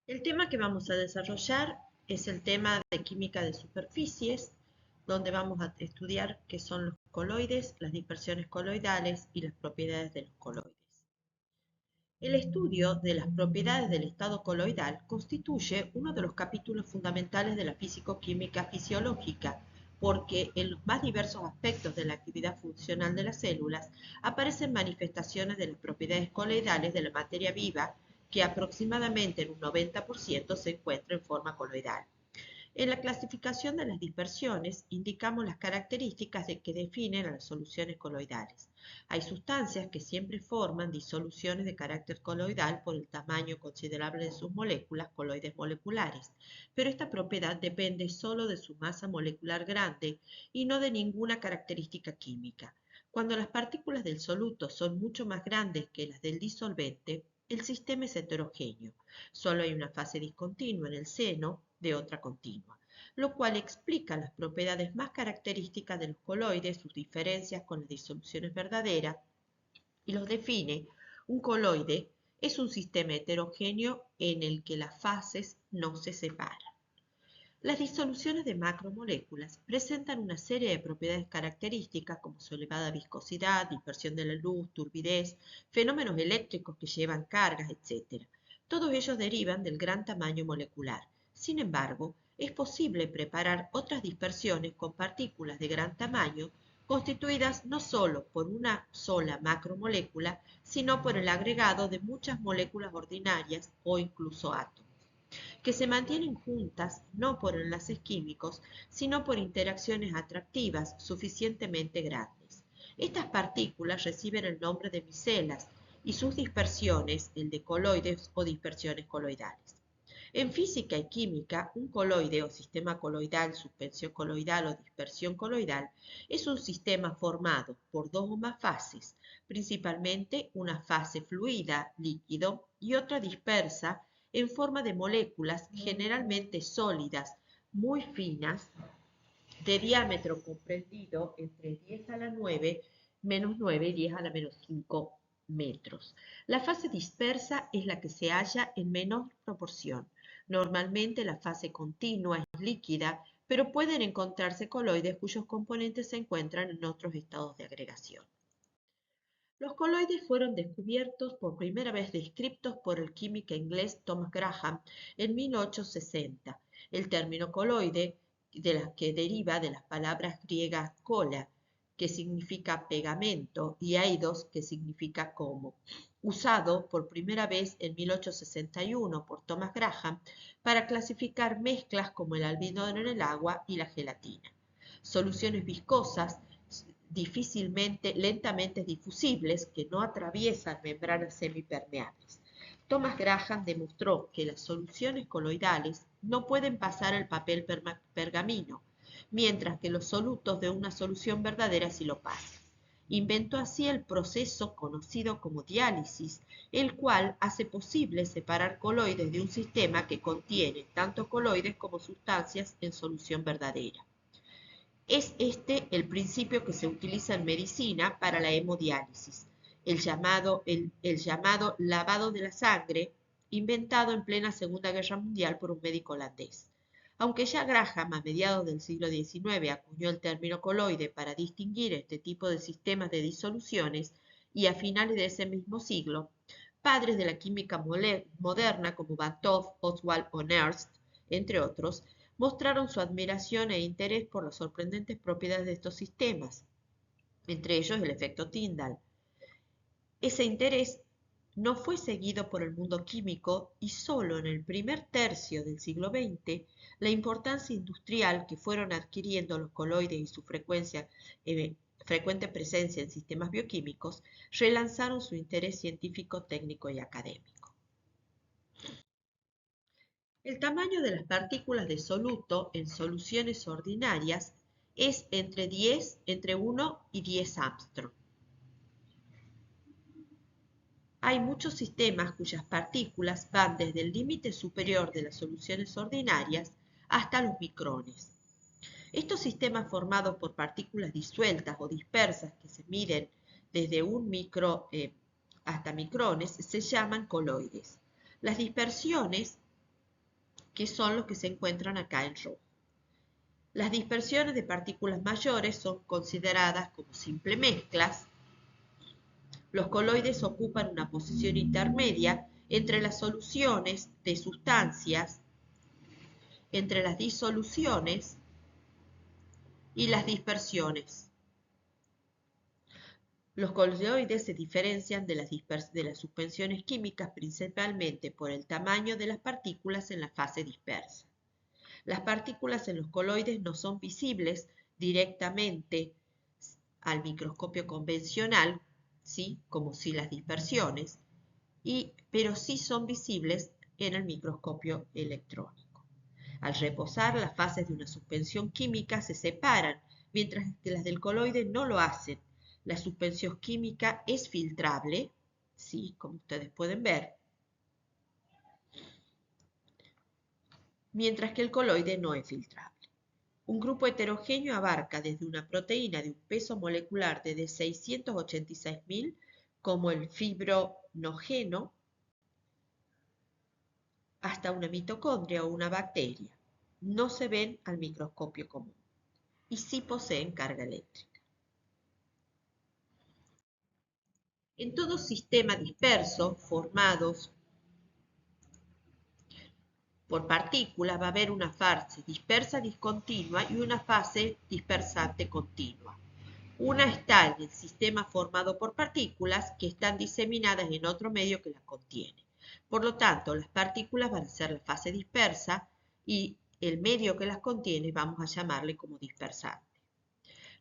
El tema que vamos a desarrollar es el tema de química de superficies, donde vamos a estudiar qué son los coloides, las dispersiones coloidales y las propiedades de los coloides. El estudio de las propiedades del estado coloidal constituye uno de los capítulos fundamentales de la físico-química fisiológica, porque en los más diversos aspectos de la actividad funcional de las células aparecen manifestaciones de las propiedades coloidales de la materia viva, que aproximadamente en un 90% se encuentra en forma coloidal. En la clasificación de las dispersiones indicamos las características que definen a las soluciones coloidales. Hay sustancias que siempre forman disoluciones de carácter coloidal por el tamaño considerable de sus moléculas, coloides moleculares, pero esta propiedad depende solo de su masa molecular grande y no de ninguna característica química. Cuando las partículas del soluto son mucho más grandes que las del disolvente, el sistema es heterogéneo. Solo hay una fase discontinua en el seno de otra continua, lo cual explica las propiedades más características de los coloides, sus diferencias con las disoluciones verdaderas, y los define. Un coloide es un sistema heterogéneo en el que las fases no se separan. Las disoluciones de macromoléculas presentan una serie de propiedades características como su elevada viscosidad, dispersión de la luz, turbidez, fenómenos eléctricos que llevan cargas, etc. Todos ellos derivan del gran tamaño molecular. Sin embargo, es posible preparar otras dispersiones con partículas de gran tamaño constituidas no solo por una sola macromolécula, sino por el agregado de muchas moléculas ordinarias o incluso átomos, que se mantienen juntas no por enlaces químicos, sino por interacciones atractivas suficientemente grandes. Estas partículas reciben el nombre de micelas y sus dispersiones, el de coloides o dispersiones coloidales. En física y química, un coloide o sistema coloidal, suspensión coloidal o dispersión coloidal es un sistema formado por dos o más fases, principalmente una fase fluida, líquido, y otra dispersa en forma de moléculas generalmente sólidas, muy finas, de diámetro comprendido entre 10 a la 9 menos 9 y 10 a la menos 5 metros. La fase dispersa es la que se halla en menor proporción. Normalmente la fase continua es líquida, pero pueden encontrarse coloides cuyos componentes se encuentran en otros estados de agregación. Los coloides fueron descubiertos por primera vez descritos por el químico inglés Thomas Graham en 1860. El término coloide, de la que deriva de las palabras griegas kola, que significa pegamento, y eidos, que significa como, usado por primera vez en 1861 por Thomas Graham para clasificar mezclas como el almidón en el agua y la gelatina. Soluciones viscosas lentamente difusibles que no atraviesan membranas semipermeables. Thomas Graham demostró que las soluciones coloidales no pueden pasar el papel pergamino, mientras que los solutos de una solución verdadera sí lo pasan. Inventó así el proceso conocido como diálisis, el cual hace posible separar coloides de un sistema que contiene tanto coloides como sustancias en solución verdadera. Es este el principio que se utiliza en medicina para la hemodiálisis, el llamado lavado de la sangre, inventado en plena Segunda Guerra Mundial por un médico holandés. Aunque ya Graham a mediados del siglo XIX acuñó el término coloide para distinguir este tipo de sistemas de disoluciones, y a finales de ese mismo siglo, padres de la química moderna como Van 't Hoff, Oswald o Nernst, entre otros, mostraron su admiración e interés por las sorprendentes propiedades de estos sistemas, entre ellos el efecto Tyndall. Ese interés no fue seguido por el mundo químico y solo en el primer tercio del siglo XX la importancia industrial que fueron adquiriendo los coloides y su frecuente presencia en sistemas bioquímicos relanzaron su interés científico, técnico y académico. El tamaño de las partículas de soluto en soluciones ordinarias es entre 1 y 10 Armstrong. Hay muchos sistemas cuyas partículas van desde el límite superior de las soluciones ordinarias hasta los micrones. Estos sistemas formados por partículas disueltas o dispersas que se miden desde un hasta micrones se llaman coloides. Las dispersiones que son los que se encuentran acá en rojo. Las dispersiones de partículas mayores son consideradas como simple mezclas. Los coloides ocupan una posición intermedia entre las soluciones de sustancias, entre las disoluciones y las dispersiones. Los coloides se diferencian de las suspensiones químicas principalmente por el tamaño de las partículas en la fase dispersa. Las partículas en los coloides no son visibles directamente al microscopio convencional, ¿sí? Como si las dispersiones, pero sí son visibles en el microscopio electrónico. Al reposar, las fases de una suspensión química se separan, mientras que las del coloide no lo hacen. La suspensión química es filtrable, ¿sí? Como ustedes pueden ver, mientras que el coloide no es filtrable. Un grupo heterogéneo abarca desde una proteína de un peso molecular de 686.000, como el fibrinógeno, hasta una mitocondria o una bacteria. No se ven al microscopio común y sí poseen carga eléctrica. En todo sistema disperso formados por partículas va a haber una fase dispersa discontinua y una fase dispersante continua. Una está en el sistema formado por partículas que están diseminadas en otro medio que las contiene. Por lo tanto, las partículas van a ser la fase dispersa y el medio que las contiene vamos a llamarle como dispersante.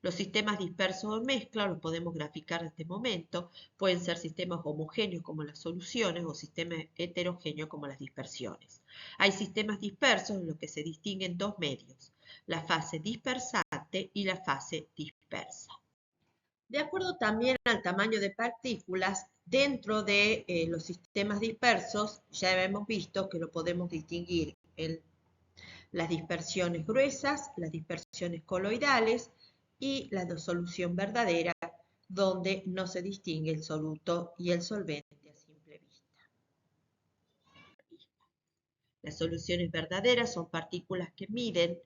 Los sistemas dispersos o mezcla los podemos graficar en este momento. Pueden ser sistemas homogéneos como las soluciones o sistemas heterogéneos como las dispersiones. Hay sistemas dispersos en los que se distinguen dos medios, la fase dispersante y la fase dispersa. De acuerdo también al tamaño de partículas, dentro de los sistemas dispersos ya hemos visto que lo podemos distinguir en las dispersiones gruesas, las dispersiones coloidales y la solución verdadera, donde no se distingue el soluto y el solvente a simple vista. Las soluciones verdaderas son partículas que miden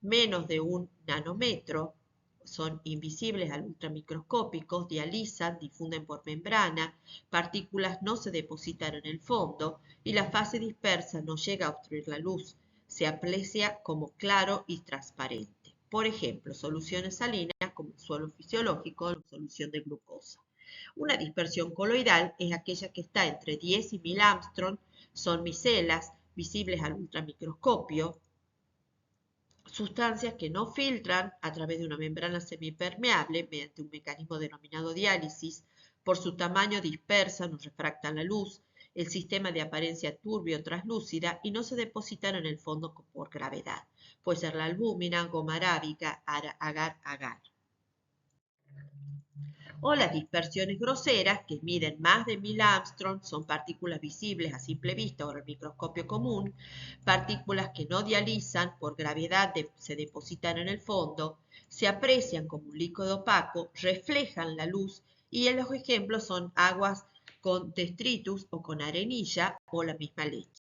menos de 1 nanómetro, son invisibles al ultramicroscópico, dializan, difunden por membrana, partículas no se depositan en el fondo y la fase dispersa no llega a obstruir la luz, se aprecia como claro y transparente. Por ejemplo, soluciones salinas como el suelo fisiológico o la solución de glucosa. Una dispersión coloidal es aquella que está entre 10 y 1000 Armstrong, son micelas visibles al ultramicroscopio, sustancias que no filtran a través de una membrana semipermeable mediante un mecanismo denominado diálisis, por su tamaño dispersan o refractan la luz, el sistema de apariencia turbia o translúcida y no se depositan en el fondo por gravedad. Puede ser la albúmina, goma arábica, agar-agar. O las dispersiones groseras, que miden más de 1000 Armstrong, son partículas visibles a simple vista o al microscopio común, partículas que no dializan, por gravedad se depositan en el fondo, se aprecian como un líquido opaco, reflejan la luz y los ejemplos son aguas con detritus o con arenilla o la misma leche.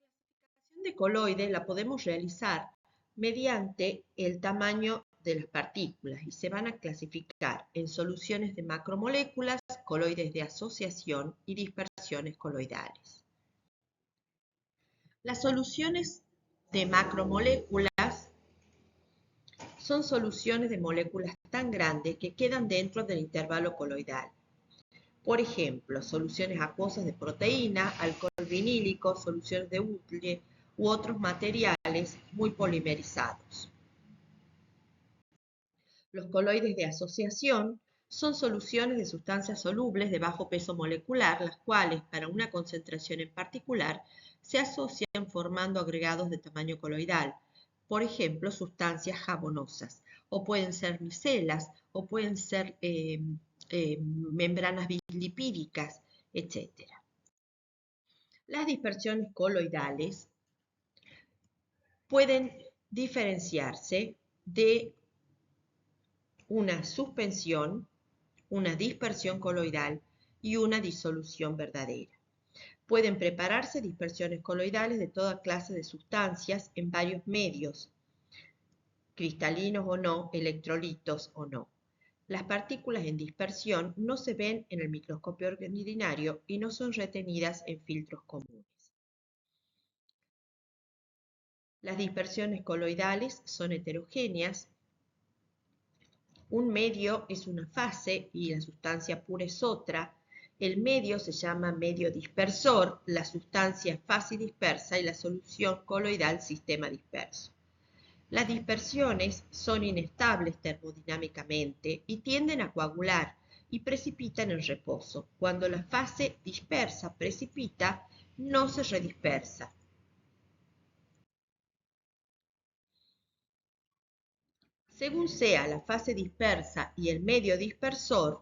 La clasificación de coloides la podemos realizar mediante el tamaño de las partículas y se van a clasificar en soluciones de macromoléculas, coloides de asociación y dispersiones coloidales. Las soluciones de macromoléculas son soluciones de moléculas tan grandes que quedan dentro del intervalo coloidal. Por ejemplo, soluciones acuosas de proteína, alcohol vinílico, soluciones de bucle u otros materiales muy polimerizados. Los coloides de asociación son soluciones de sustancias solubles de bajo peso molecular, las cuales, para una concentración en particular, se asocian formando agregados de tamaño coloidal, por ejemplo, sustancias jabonosas, o pueden ser micelas, o pueden ser membranas bislipídicas, etc. Las dispersiones coloidales pueden diferenciarse de una suspensión, una dispersión coloidal y una disolución verdadera. Pueden prepararse dispersiones coloidales de toda clase de sustancias en varios medios, cristalinos o no, electrolitos o no. Las partículas en dispersión no se ven en el microscopio ordinario y no son retenidas en filtros comunes. Las dispersiones coloidales son heterogéneas. Un medio es una fase y la sustancia pura es otra. El medio se llama medio dispersor, la sustancia es fase dispersa y la solución coloidal sistema disperso. Las dispersiones son inestables termodinámicamente y tienden a coagular y precipitan en reposo. Cuando la fase dispersa precipita, no se redispersa. Según sea la fase dispersa y el medio dispersor,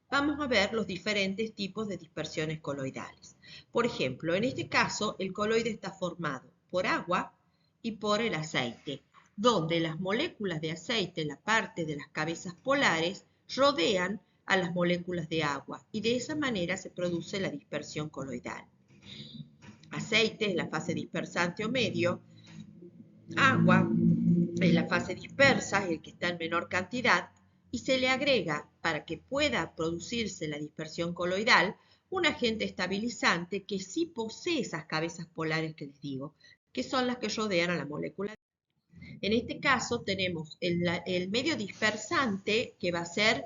vamos a ver los diferentes tipos de dispersiones coloidales. Por ejemplo, en este caso, el coloide está formado por agua y por el aceite, donde las moléculas de aceite, la parte de las cabezas polares, rodean a las moléculas de agua y de esa manera se produce la dispersión coloidal. Aceite es la fase dispersante o medio, agua es la fase dispersa, es el que está en menor cantidad, y se le agrega, para que pueda producirse la dispersión coloidal, un agente estabilizante que sí posee esas cabezas polares que les digo, que son las que rodean a la molécula. En este caso tenemos el medio dispersante, que va a ser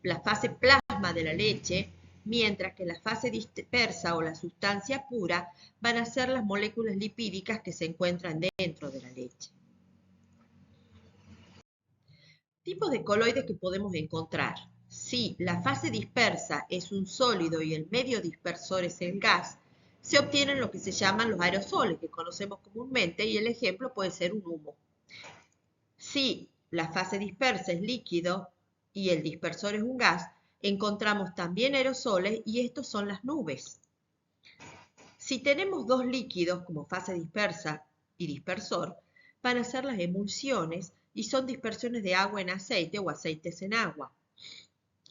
la fase plasma de la leche, mientras que la fase dispersa o la sustancia pura van a ser las moléculas lipídicas que se encuentran dentro de la leche. Tipos de coloides que podemos encontrar. Si la fase dispersa es un sólido y el medio dispersor es el gas, se obtienen lo que se llaman los aerosoles, que conocemos comúnmente, y el ejemplo puede ser un humo. Si la fase dispersa es líquido y el dispersor es un gas, encontramos también aerosoles y estos son las nubes. Si tenemos dos líquidos como fase dispersa y dispersor, van a ser las emulsiones y son dispersiones de agua en aceite o aceites en agua.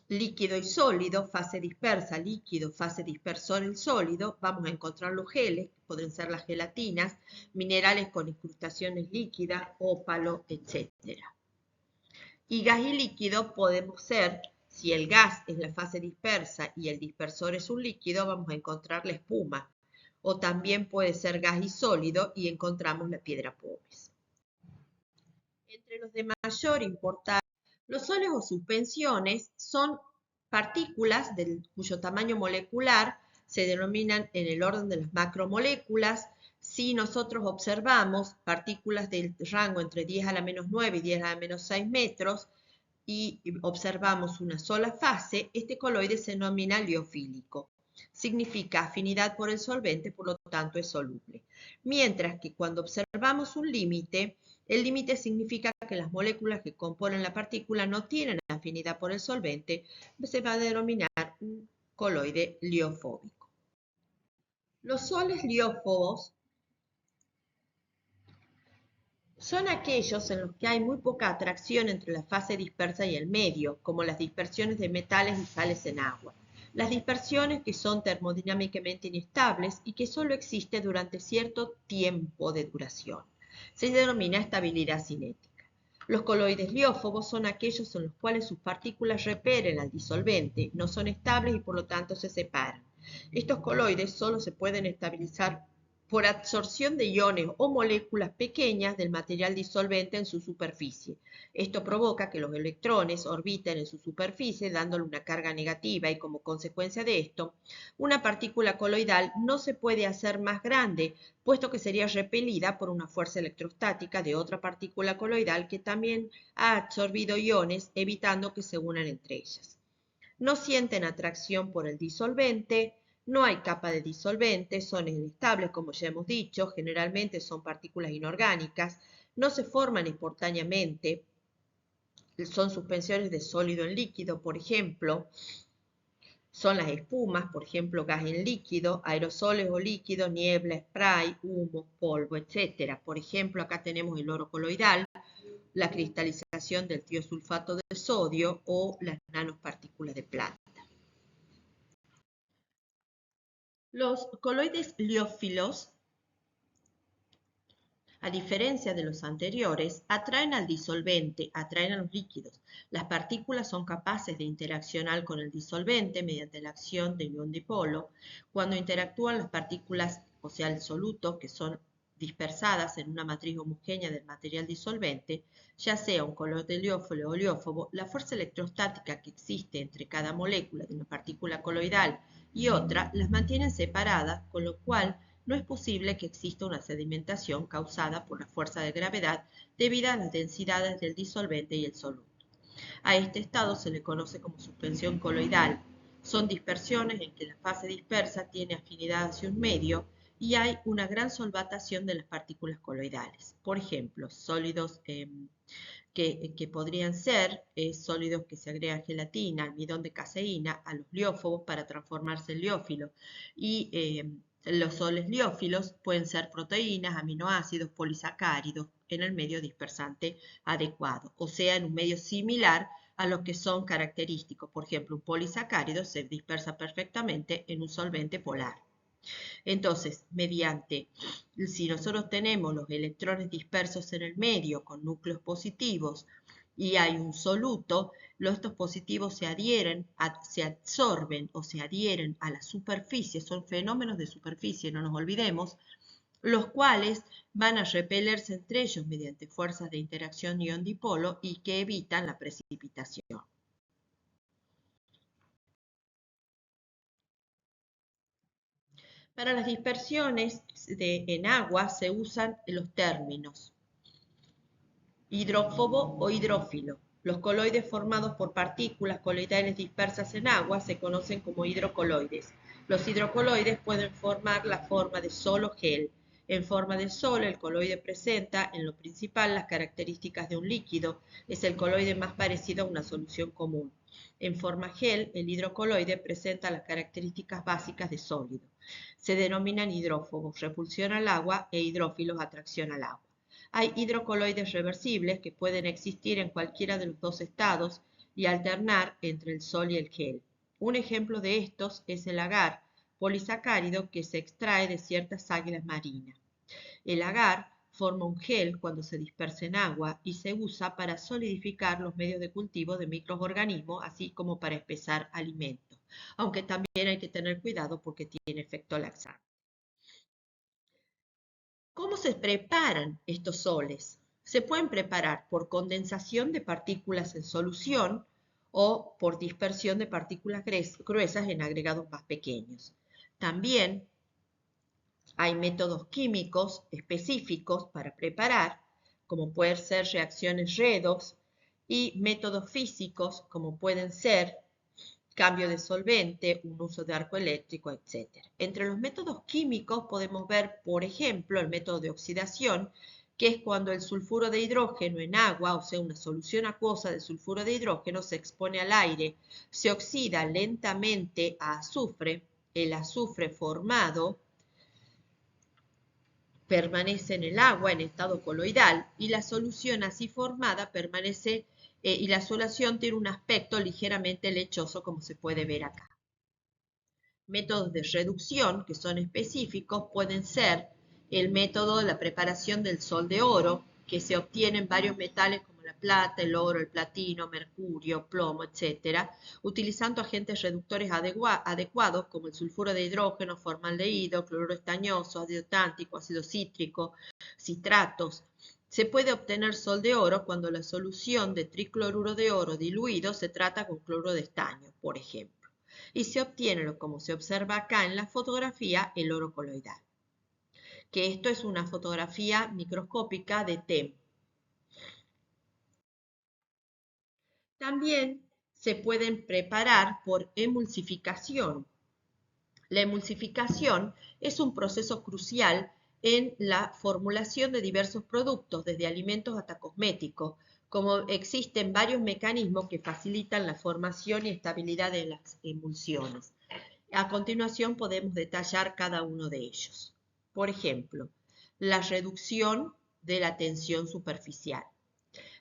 Líquido y sólido, fase dispersa, líquido, fase dispersor en sólido, vamos a encontrar los geles, pueden ser las gelatinas, minerales con incrustaciones líquidas, ópalo, etc. Y gas y líquido podemos ser, si el gas es la fase dispersa y el dispersor es un líquido, vamos a encontrar la espuma. O también puede ser gas y sólido y encontramos la piedra pómez. Entre los de mayor importancia, los sólidos o suspensiones son partículas cuyo tamaño molecular se denominan en el orden de las macromoléculas. Si nosotros observamos partículas del rango entre 10 a la menos 9 y 10 a la menos 6 metros y observamos una sola fase, este coloide se denomina liofílico. Significa afinidad por el solvente, por lo tanto es soluble. Mientras que cuando observamos un límite, el límite significa que las moléculas que componen la partícula no tienen afinidad por el solvente, se va a denominar un coloide liofóbico. Los soles liófobos son aquellos en los que hay muy poca atracción entre la fase dispersa y el medio, como las dispersiones de metales y sales en agua. Las dispersiones que son termodinámicamente inestables y que solo existen durante cierto tiempo de duración. Se denomina estabilidad cinética. Los coloides liófobos son aquellos en los cuales sus partículas repelen al disolvente, no son estables y por lo tanto se separan. Estos coloides solo se pueden estabilizar por absorción de iones o moléculas pequeñas del material disolvente en su superficie. Esto provoca que los electrones orbiten en su superficie dándole una carga negativa y como consecuencia de esto, una partícula coloidal no se puede hacer más grande, puesto que sería repelida por una fuerza electrostática de otra partícula coloidal que también ha absorbido iones, evitando que se unan entre ellas. No sienten atracción por el disolvente, no hay capa de disolvente, son inestables, como ya hemos dicho, generalmente son partículas inorgánicas, no se forman espontáneamente, son suspensiones de sólido en líquido, por ejemplo, son las espumas, por ejemplo, gas en líquido, aerosoles o líquido, niebla, spray, humo, polvo, etc. Por ejemplo, acá tenemos el oro coloidal, la cristalización del tiosulfato de sodio o las nanopartículas de plata. Los coloides liófilos, a diferencia de los anteriores, atraen al disolvente, atraen a los líquidos. Las partículas son capaces de interaccionar con el disolvente mediante la acción de ion dipolo. Cuando interactúan las partículas, o sea, el soluto, que son dispersadas en una matriz homogénea del material disolvente, ya sea un coloide liófilo o liófobo, la fuerza electrostática que existe entre cada molécula de una partícula coloidal y otra las mantienen separadas, con lo cual no es posible que exista una sedimentación causada por la fuerza de gravedad debido a las densidades del disolvente y el soluto. A este estado se le conoce como suspensión coloidal. Son dispersiones en que la fase dispersa tiene afinidad hacia un medio y hay una gran solvatación de las partículas coloidales. Por ejemplo, sólidos que podrían ser sólidos que se agregan gelatina, almidón de caseína a los liófobos para transformarse en liófilo. Y los soles liófilos pueden ser proteínas, aminoácidos, polisacáridos en el medio dispersante adecuado, o sea, en un medio similar a los que son característicos. Por ejemplo, un polisacárido se dispersa perfectamente en un solvente polar. Entonces, si nosotros tenemos los electrones dispersos en el medio con núcleos positivos y hay un soluto, estos positivos se absorben o se adhieren a la superficie, son fenómenos de superficie, no nos olvidemos, los cuales van a repelerse entre ellos mediante fuerzas de interacción ion-dipolo y que evitan la precipitación. Para las dispersiones en agua se usan los términos hidrófobo o hidrófilo. Los coloides formados por partículas coloidales dispersas en agua se conocen como hidrocoloides. Los hidrocoloides pueden formar la forma de sol o gel. En forma de sol, el coloide presenta en lo principal las características de un líquido. Es el coloide más parecido a una solución común. En forma gel, el hidrocoloide presenta las características básicas de sólido. Se denominan hidrófobos, repulsión al agua, e hidrófilos, atracción al agua. Hay hidrocoloides reversibles que pueden existir en cualquiera de los dos estados y alternar entre el sol y el gel. Un ejemplo de estos es el agar, polisacárido que se extrae de ciertas algas marinas. El agar forma un gel cuando se dispersa en agua y se usa para solidificar los medios de cultivo de microorganismos, así como para espesar alimentos, aunque también hay que tener cuidado porque tiene efecto laxante. ¿Cómo se preparan estos soles? Se pueden preparar por condensación de partículas en solución o por dispersión de partículas gruesas en agregados más pequeños. También hay métodos químicos específicos para preparar, como pueden ser reacciones redox, y métodos físicos, como pueden ser cambio de solvente, un uso de arco eléctrico, etc. Entre los métodos químicos podemos ver, por ejemplo, el método de oxidación, que es cuando el sulfuro de hidrógeno en agua, o sea, una solución acuosa de sulfuro de hidrógeno, se expone al aire, se oxida lentamente a azufre, el azufre formado permanece en el agua en estado coloidal y la solución así formada permanece y la solución tiene un aspecto ligeramente lechoso como se puede ver acá. Métodos de reducción que son específicos pueden ser el método de la preparación del sol de oro, que se obtienen varios metales como la plata, el oro, el platino, mercurio, plomo, etc., utilizando agentes reductores adecuados como el sulfuro de hidrógeno, formaldehído, cloruro estañoso, ácido tántico, ácido cítrico, citratos. Se puede obtener sol de oro cuando la solución de tricloruro de oro diluido se trata con cloruro de estaño, por ejemplo. Y se obtiene, como se observa acá en la fotografía, el oro coloidal. Que esto es una fotografía microscópica de TEM. También se pueden preparar por emulsificación. La emulsificación es un proceso crucial en la formulación de diversos productos, desde alimentos hasta cosméticos, como existen varios mecanismos que facilitan la formación y estabilidad de las emulsiones. A continuación podemos detallar cada uno de ellos. Por ejemplo, la reducción de la tensión superficial.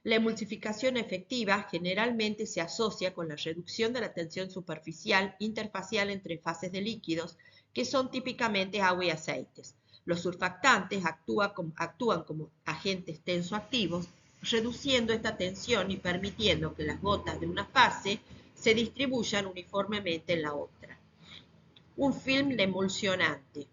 La emulsificación efectiva generalmente se asocia con la reducción de la tensión superficial interfacial entre fases de líquidos que son típicamente agua y aceites. Los surfactantes actúan como agentes tensoactivos, reduciendo esta tensión y permitiendo que las gotas de una fase se distribuyan uniformemente en la otra. Un film emulsionante.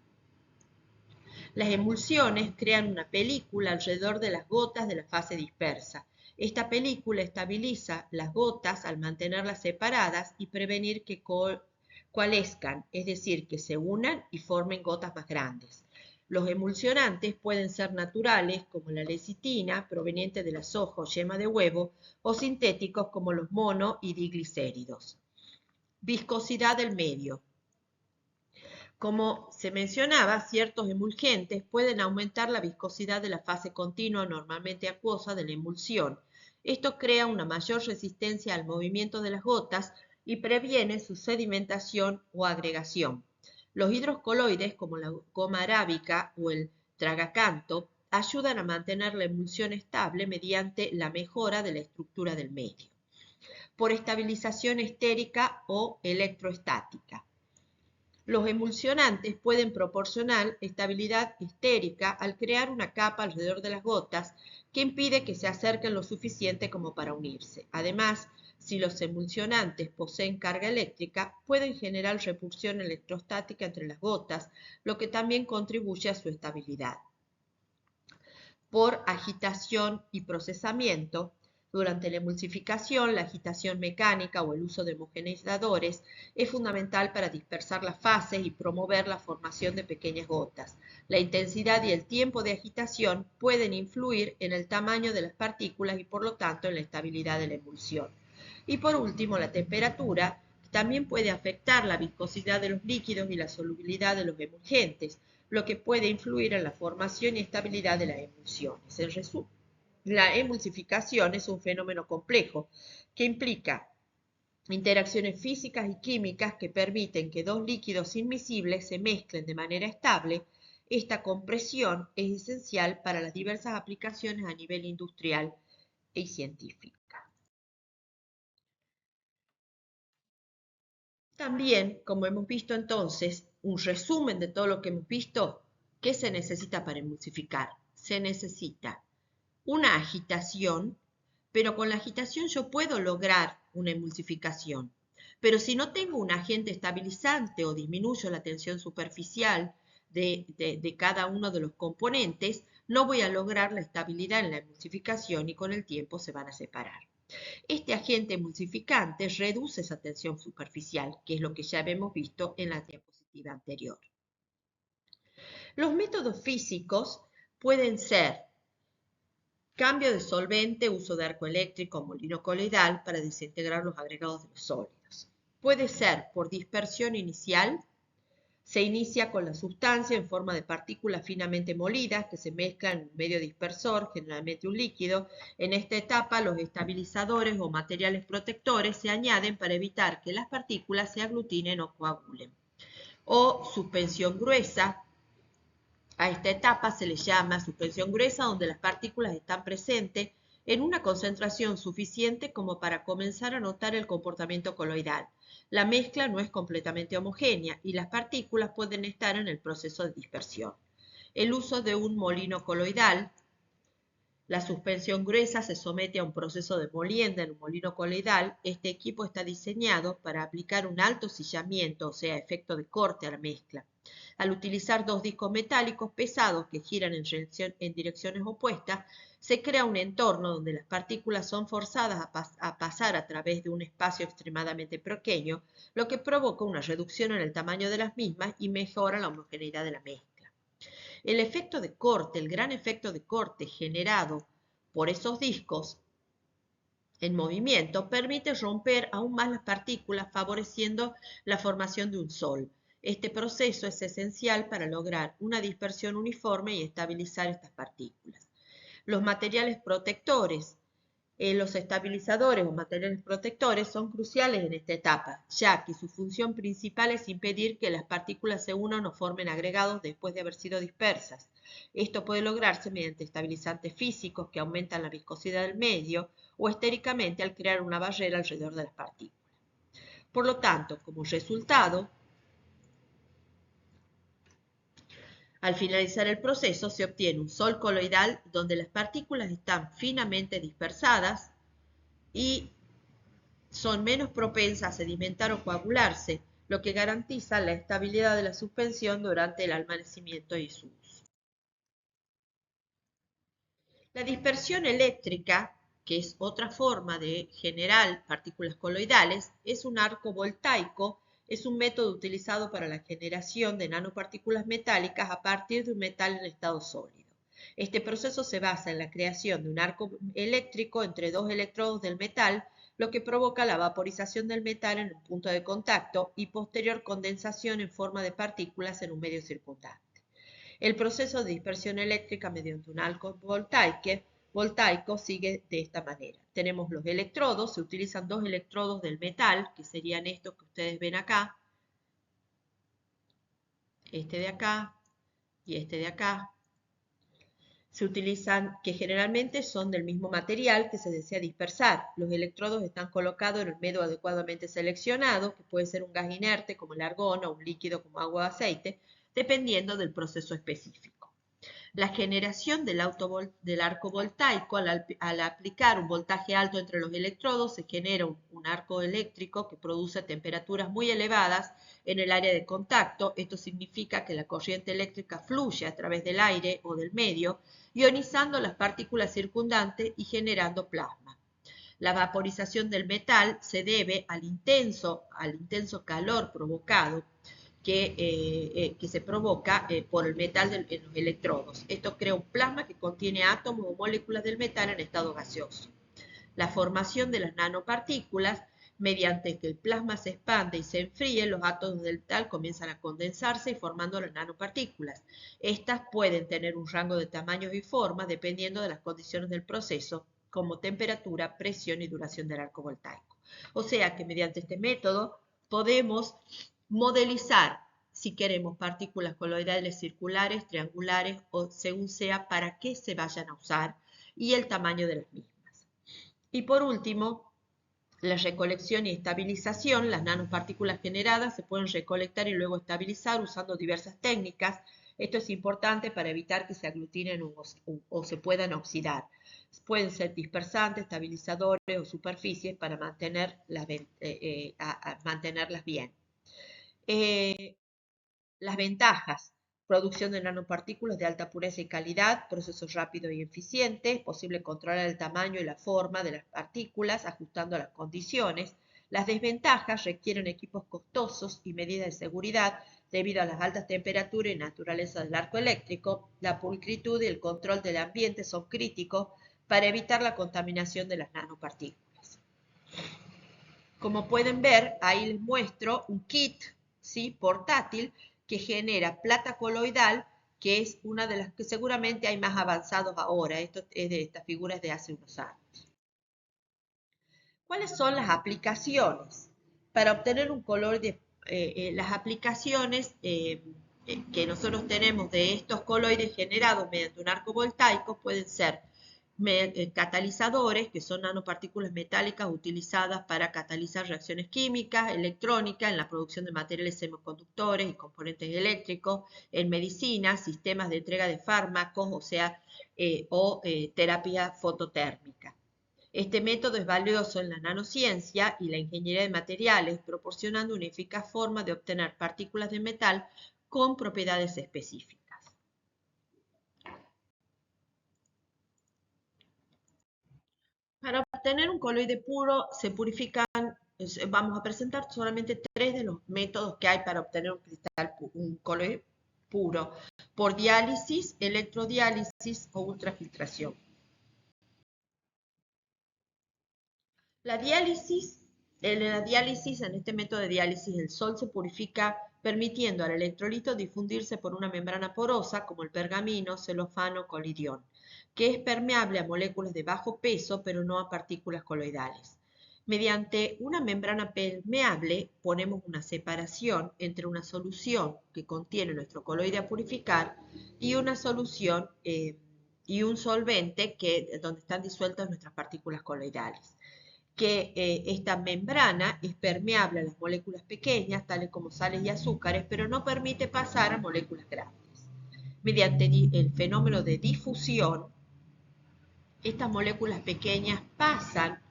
Las emulsiones crean una película alrededor de las gotas de la fase dispersa. Esta película estabiliza las gotas al mantenerlas separadas y prevenir que coalescan, es decir, que se unan y formen gotas más grandes. Los emulsionantes pueden ser naturales, como la lecitina, proveniente de la soja o yema de huevo, o sintéticos, como los mono y diglicéridos. Viscosidad del medio. Como se mencionaba, ciertos emulgentes pueden aumentar la viscosidad de la fase continua normalmente acuosa de la emulsión. Esto crea una mayor resistencia al movimiento de las gotas y previene su sedimentación o agregación. Los hidrocoloides, como la goma arábica o el tragacanto, ayudan a mantener la emulsión estable mediante la mejora de la estructura del medio, por estabilización estérica o electroestática. Los emulsionantes pueden proporcionar estabilidad estérica al crear una capa alrededor de las gotas que impide que se acerquen lo suficiente como para unirse. Además, si los emulsionantes poseen carga eléctrica, pueden generar repulsión electrostática entre las gotas, lo que también contribuye a su estabilidad. Por agitación y procesamiento, durante la emulsificación, la agitación mecánica o el uso de homogeneizadores es fundamental para dispersar las fases y promover la formación de pequeñas gotas. La intensidad y el tiempo de agitación pueden influir en el tamaño de las partículas y por lo tanto en la estabilidad de la emulsión. Y por último, la temperatura también puede afectar la viscosidad de los líquidos y la solubilidad de los emulgentes, lo que puede influir en la formación y estabilidad de las emulsiones. En resumen, la emulsificación es un fenómeno complejo que implica interacciones físicas y químicas que permiten que dos líquidos inmiscibles se mezclen de manera estable. Esta compresión es esencial para las diversas aplicaciones a nivel industrial y científico. También, como hemos visto entonces, un resumen de todo lo que hemos visto, ¿qué se necesita para emulsificar? Se necesita una agitación, pero con la agitación yo puedo lograr una emulsificación. Pero si no tengo un agente estabilizante o disminuyo la tensión superficial de cada uno de los componentes, no voy a lograr la estabilidad en la emulsificación y con el tiempo se van a separar. Este agente emulsificante reduce esa tensión superficial, que es lo que ya habíamos visto en la diapositiva anterior. Los métodos físicos pueden ser cambio de solvente, uso de arco eléctrico o molino coloidal para desintegrar los agregados de los sólidos. Puede ser por dispersión inicial. Se inicia con la sustancia en forma de partículas finamente molidas que se mezclan en un medio dispersor, generalmente un líquido. En esta etapa, los estabilizadores o materiales protectores se añaden para evitar que las partículas se aglutinen o coagulen. O suspensión gruesa. A esta etapa se le llama suspensión gruesa, donde las partículas están presentes en una concentración suficiente como para comenzar a notar el comportamiento coloidal. La mezcla no es completamente homogénea y las partículas pueden estar en el proceso de dispersión. El uso de un molino coloidal. La suspensión gruesa se somete a un proceso de molienda en un molino coloidal. Este equipo está diseñado para aplicar un alto sillamiento, o sea, efecto de corte a la mezcla. Al utilizar dos discos metálicos pesados que giran en direcciones opuestas, se crea un entorno donde las partículas son forzadas a pasar a través de un espacio extremadamente pequeño, lo que provoca una reducción en el tamaño de las mismas y mejora la homogeneidad de la mezcla. El efecto de corte, el gran efecto de corte generado por esos discos en movimiento, permite romper aún más las partículas, favoreciendo la formación de un sol. Este proceso es esencial para lograr una dispersión uniforme y estabilizar estas partículas. Los materiales protectores. Los estabilizadores o materiales protectores son cruciales en esta etapa, ya que su función principal es impedir que las partículas se unan o formen agregados después de haber sido dispersas. Esto puede lograrse mediante estabilizantes físicos que aumentan la viscosidad del medio o estéricamente al crear una barrera alrededor de las partículas. Por lo tanto, como resultado, Al finalizar el proceso se obtiene un sol coloidal donde las partículas están finamente dispersadas y son menos propensas a sedimentar o coagularse, lo que garantiza la estabilidad de la suspensión durante el almacenamiento y su uso. La dispersión eléctrica, que es otra forma de generar partículas coloidales, es un arco voltaico, es un método utilizado para la generación de nanopartículas metálicas a partir de un metal en estado sólido. Este proceso se basa en la creación de un arco eléctrico entre dos electrodos del metal, lo que provoca la vaporización del metal en un punto de contacto y posterior condensación en forma de partículas en un medio circundante. El proceso de dispersión eléctrica mediante un arco voltaico sigue de esta manera. Tenemos los electrodos, se utilizan dos electrodos del metal, que serían estos que ustedes ven acá, este de acá y este de acá. Se utilizan, que generalmente son del mismo material que se desea dispersar. Los electrodos están colocados en el medio adecuadamente seleccionado, que puede ser un gas inerte como el argón o un líquido como agua o aceite, dependiendo del proceso específico. La generación del arco voltaico, al aplicar un voltaje alto entre los electrodos, se genera un arco eléctrico que produce temperaturas muy elevadas en el área de contacto. Esto significa que la corriente eléctrica fluye a través del aire o del medio, ionizando las partículas circundantes y generando plasma. La vaporización del metal se debe al intenso calor provocado que se provoca por el metal en los electrodos. Esto crea un plasma que contiene átomos o moléculas del metal en estado gaseoso. La formación de las nanopartículas, mediante que el plasma se expande y se enfríe, los átomos del metal comienzan a condensarse y formando las nanopartículas. Estas pueden tener un rango de tamaños y formas dependiendo de las condiciones del proceso, como temperatura, presión y duración del arco voltaico. O sea que mediante este método podemos modelizar, si queremos, partículas coloidales circulares, triangulares o según sea para qué se vayan a usar y el tamaño de las mismas. Y por último, la recolección y estabilización. Las nanopartículas generadas se pueden recolectar y luego estabilizar usando diversas técnicas. Esto es importante para evitar que se aglutinen o se puedan oxidar. Pueden ser dispersantes, estabilizadores o superficies para mantenerlas bien. Las ventajas: producción de nanopartículas de alta pureza y calidad, procesos rápidos y eficientes, posible controlar el tamaño y la forma de las partículas ajustando a las condiciones. Las desventajas: requieren equipos costosos y medidas de seguridad debido a las altas temperaturas y naturaleza del arco eléctrico. La pulcritud y el control del ambiente son críticos para evitar la contaminación de las nanopartículas. Como pueden ver, ahí les muestro un kit, ¿sí?, portátil, que genera plata coloidal, que es una de las que seguramente hay más avanzados ahora. Esto es de estas figuras de hace unos años. ¿Cuáles son las aplicaciones? Para obtener un coloide, las aplicaciones que nosotros tenemos de estos coloides generados mediante un arco voltaico pueden ser catalizadores, que son nanopartículas metálicas utilizadas para catalizar reacciones químicas, electrónicas, en la producción de materiales semiconductores y componentes eléctricos, en medicina, sistemas de entrega de fármacos, terapia fototérmica. Este método es valioso en la nanociencia y la ingeniería de materiales, proporcionando una eficaz forma de obtener partículas de metal con propiedades específicas. Para obtener un coloide puro se purifican, vamos a presentar solamente 3 de los métodos que hay para obtener un coloide puro: por diálisis, electrodiálisis o ultrafiltración. La diálisis, en este método de diálisis, el sol se purifica permitiendo al electrolito difundirse por una membrana porosa como el pergamino, celofano, colidión, que es permeable a moléculas de bajo peso pero no a partículas coloidales. Mediante una membrana permeable ponemos una separación entre una solución que contiene nuestro coloide a purificar y una solución y un solvente donde están disueltas nuestras partículas coloidales. Que esta membrana es permeable a las moléculas pequeñas, tales como sales y azúcares, pero no permite pasar a moléculas grandes. Mediante el fenómeno de difusión, estas moléculas pequeñas pasan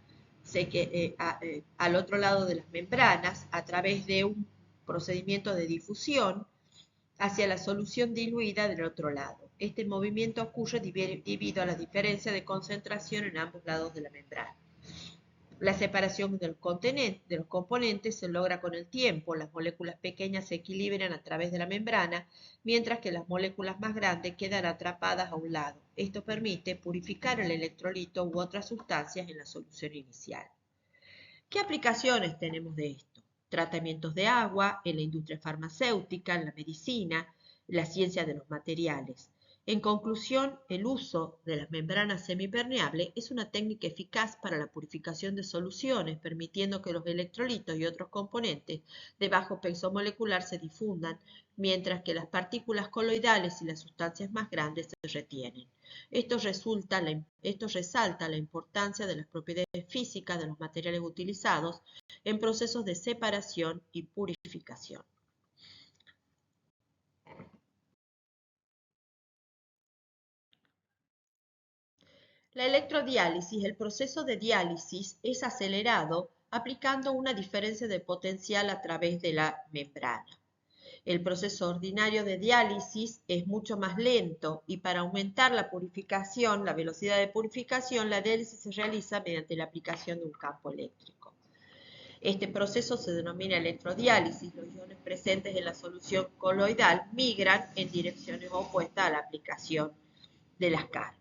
al otro lado de las membranas a través de un procedimiento de difusión hacia la solución diluida del otro lado. Este movimiento ocurre debido a la diferencia de concentración en ambos lados de la membrana. La separación de los componentes se logra con el tiempo. Las moléculas pequeñas se equilibran a través de la membrana, mientras que las moléculas más grandes quedan atrapadas a un lado. Esto permite purificar el electrolito u otras sustancias en la solución inicial. ¿Qué aplicaciones tenemos de esto? Tratamientos de agua, en la industria farmacéutica, en la medicina, en la ciencia de los materiales. En conclusión, el uso de las membranas semipermeables es una técnica eficaz para la purificación de soluciones, permitiendo que los electrolitos y otros componentes de bajo peso molecular se difundan, mientras que las partículas coloidales y las sustancias más grandes se retienen. Esto resalta la importancia de las propiedades físicas de los materiales utilizados en procesos de separación y purificación. La electrodiálisis, el proceso de diálisis, es acelerado aplicando una diferencia de potencial a través de la membrana. El proceso ordinario de diálisis es mucho más lento y para aumentar la purificación, la velocidad de purificación, la diálisis se realiza mediante la aplicación de un campo eléctrico. Este proceso se denomina electrodiálisis. Los iones presentes en la solución coloidal migran en direcciones opuestas a la aplicación de las cargas.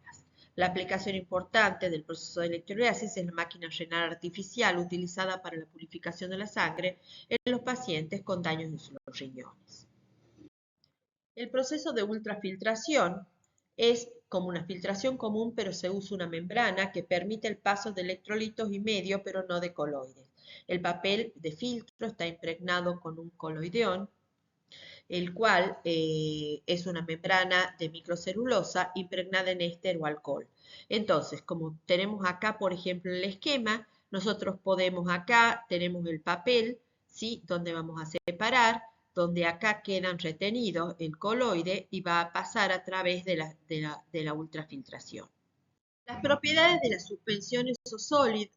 La aplicación importante del proceso de electrodiálisis es la máquina renal artificial utilizada para la purificación de la sangre en los pacientes con daños en los riñones. El proceso de ultrafiltración es como una filtración común, pero se usa una membrana que permite el paso de electrolitos y medio, pero no de coloides. El papel de filtro está impregnado con un coloideón, el cual es una membrana de microcelulosa impregnada en éster o alcohol. Entonces, como tenemos acá, por ejemplo, el esquema, nosotros tenemos el papel, ¿sí? Donde vamos a separar, donde acá quedan retenidos el coloide y va a pasar a través de la ultrafiltración. Las propiedades de las suspensiones o sólidos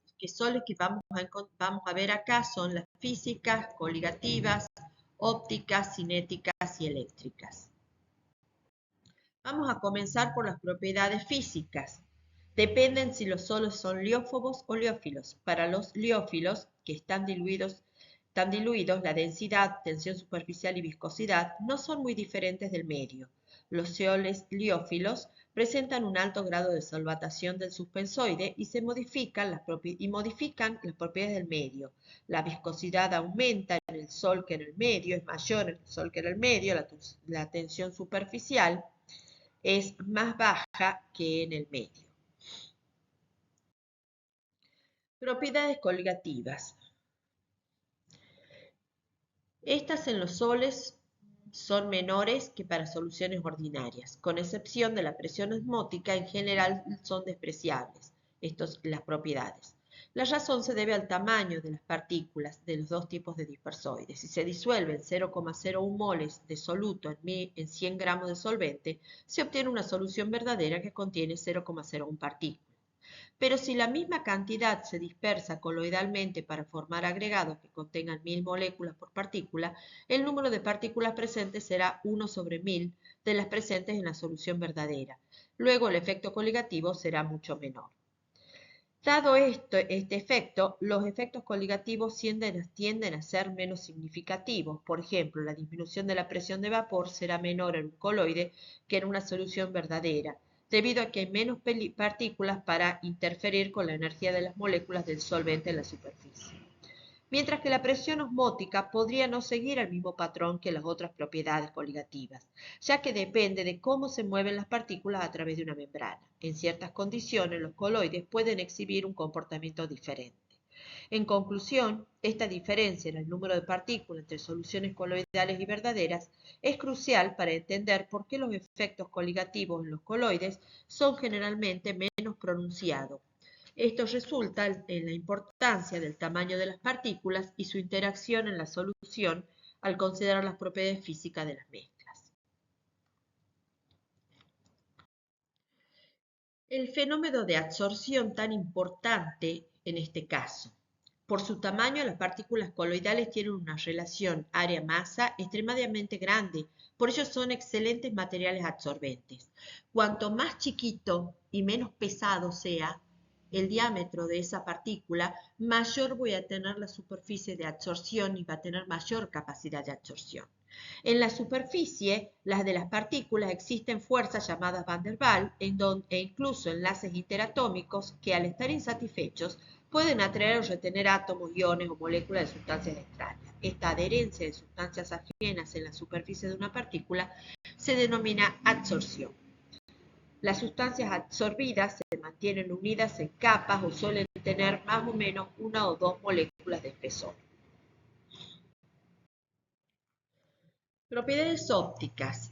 que vamos a ver acá son las físicas, coligativas, ópticas, cinéticas y eléctricas. Vamos a comenzar por las propiedades físicas. Dependen si los solos son liófobos o liófilos. Para los liófilos, que están diluidos, la densidad, tensión superficial y viscosidad no son muy diferentes del medio. Los soles liófilos presentan un alto grado de solvatación del suspensoide y modifican las propiedades del medio. La viscosidad aumenta en el sol que en el medio, es mayor en el sol que en el medio, la tensión superficial es más baja que en el medio. Propiedades coligativas. Estas en los soles son menores que para soluciones ordinarias, con excepción de la presión osmótica, en general son despreciables las propiedades. La razón se debe al tamaño de las partículas de los dos tipos de dispersoides. Si se disuelven 0,01 moles de soluto en 100 gramos de solvente, se obtiene una solución verdadera que contiene 0,01 partículas. Pero si la misma cantidad se dispersa coloidalmente para formar agregados que contengan 1000 moléculas por partícula, el número de partículas presentes será 1 sobre 1000 de las presentes en la solución verdadera. Luego el efecto coligativo será mucho menor. Dado este efecto, los efectos coligativos tienden a ser menos significativos. Por ejemplo, la disminución de la presión de vapor será menor en un coloide que en una solución verdadera, debido a que hay menos partículas para interferir con la energía de las moléculas del solvente en la superficie. Mientras que la presión osmótica podría no seguir el mismo patrón que las otras propiedades coligativas, ya que depende de cómo se mueven las partículas a través de una membrana. En ciertas condiciones, los coloides pueden exhibir un comportamiento diferente. En conclusión, esta diferencia en el número de partículas entre soluciones coloidales y verdaderas es crucial para entender por qué los efectos coligativos en los coloides son generalmente menos pronunciados. Esto resulta en la importancia del tamaño de las partículas y su interacción en la solución al considerar las propiedades físicas de las mezclas. El fenómeno de absorción tan importante en este caso. Por su tamaño, las partículas coloidales tienen una relación área-masa extremadamente grande, por ello son excelentes materiales absorbentes. Cuanto más chiquito y menos pesado sea el diámetro de esa partícula, mayor voy a tener la superficie de absorción y va a tener mayor capacidad de absorción. En la superficie, las de las partículas, existen fuerzas llamadas Van der Waals e incluso enlaces interatómicos que, al estar insatisfechos, pueden atraer o retener átomos, iones o moléculas de sustancias extrañas. Esta adherencia de sustancias ajenas en la superficie de una partícula se denomina absorción. Las sustancias absorbidas se mantienen unidas en capas o suelen tener más o menos una o dos moléculas de espesor. Propiedades ópticas.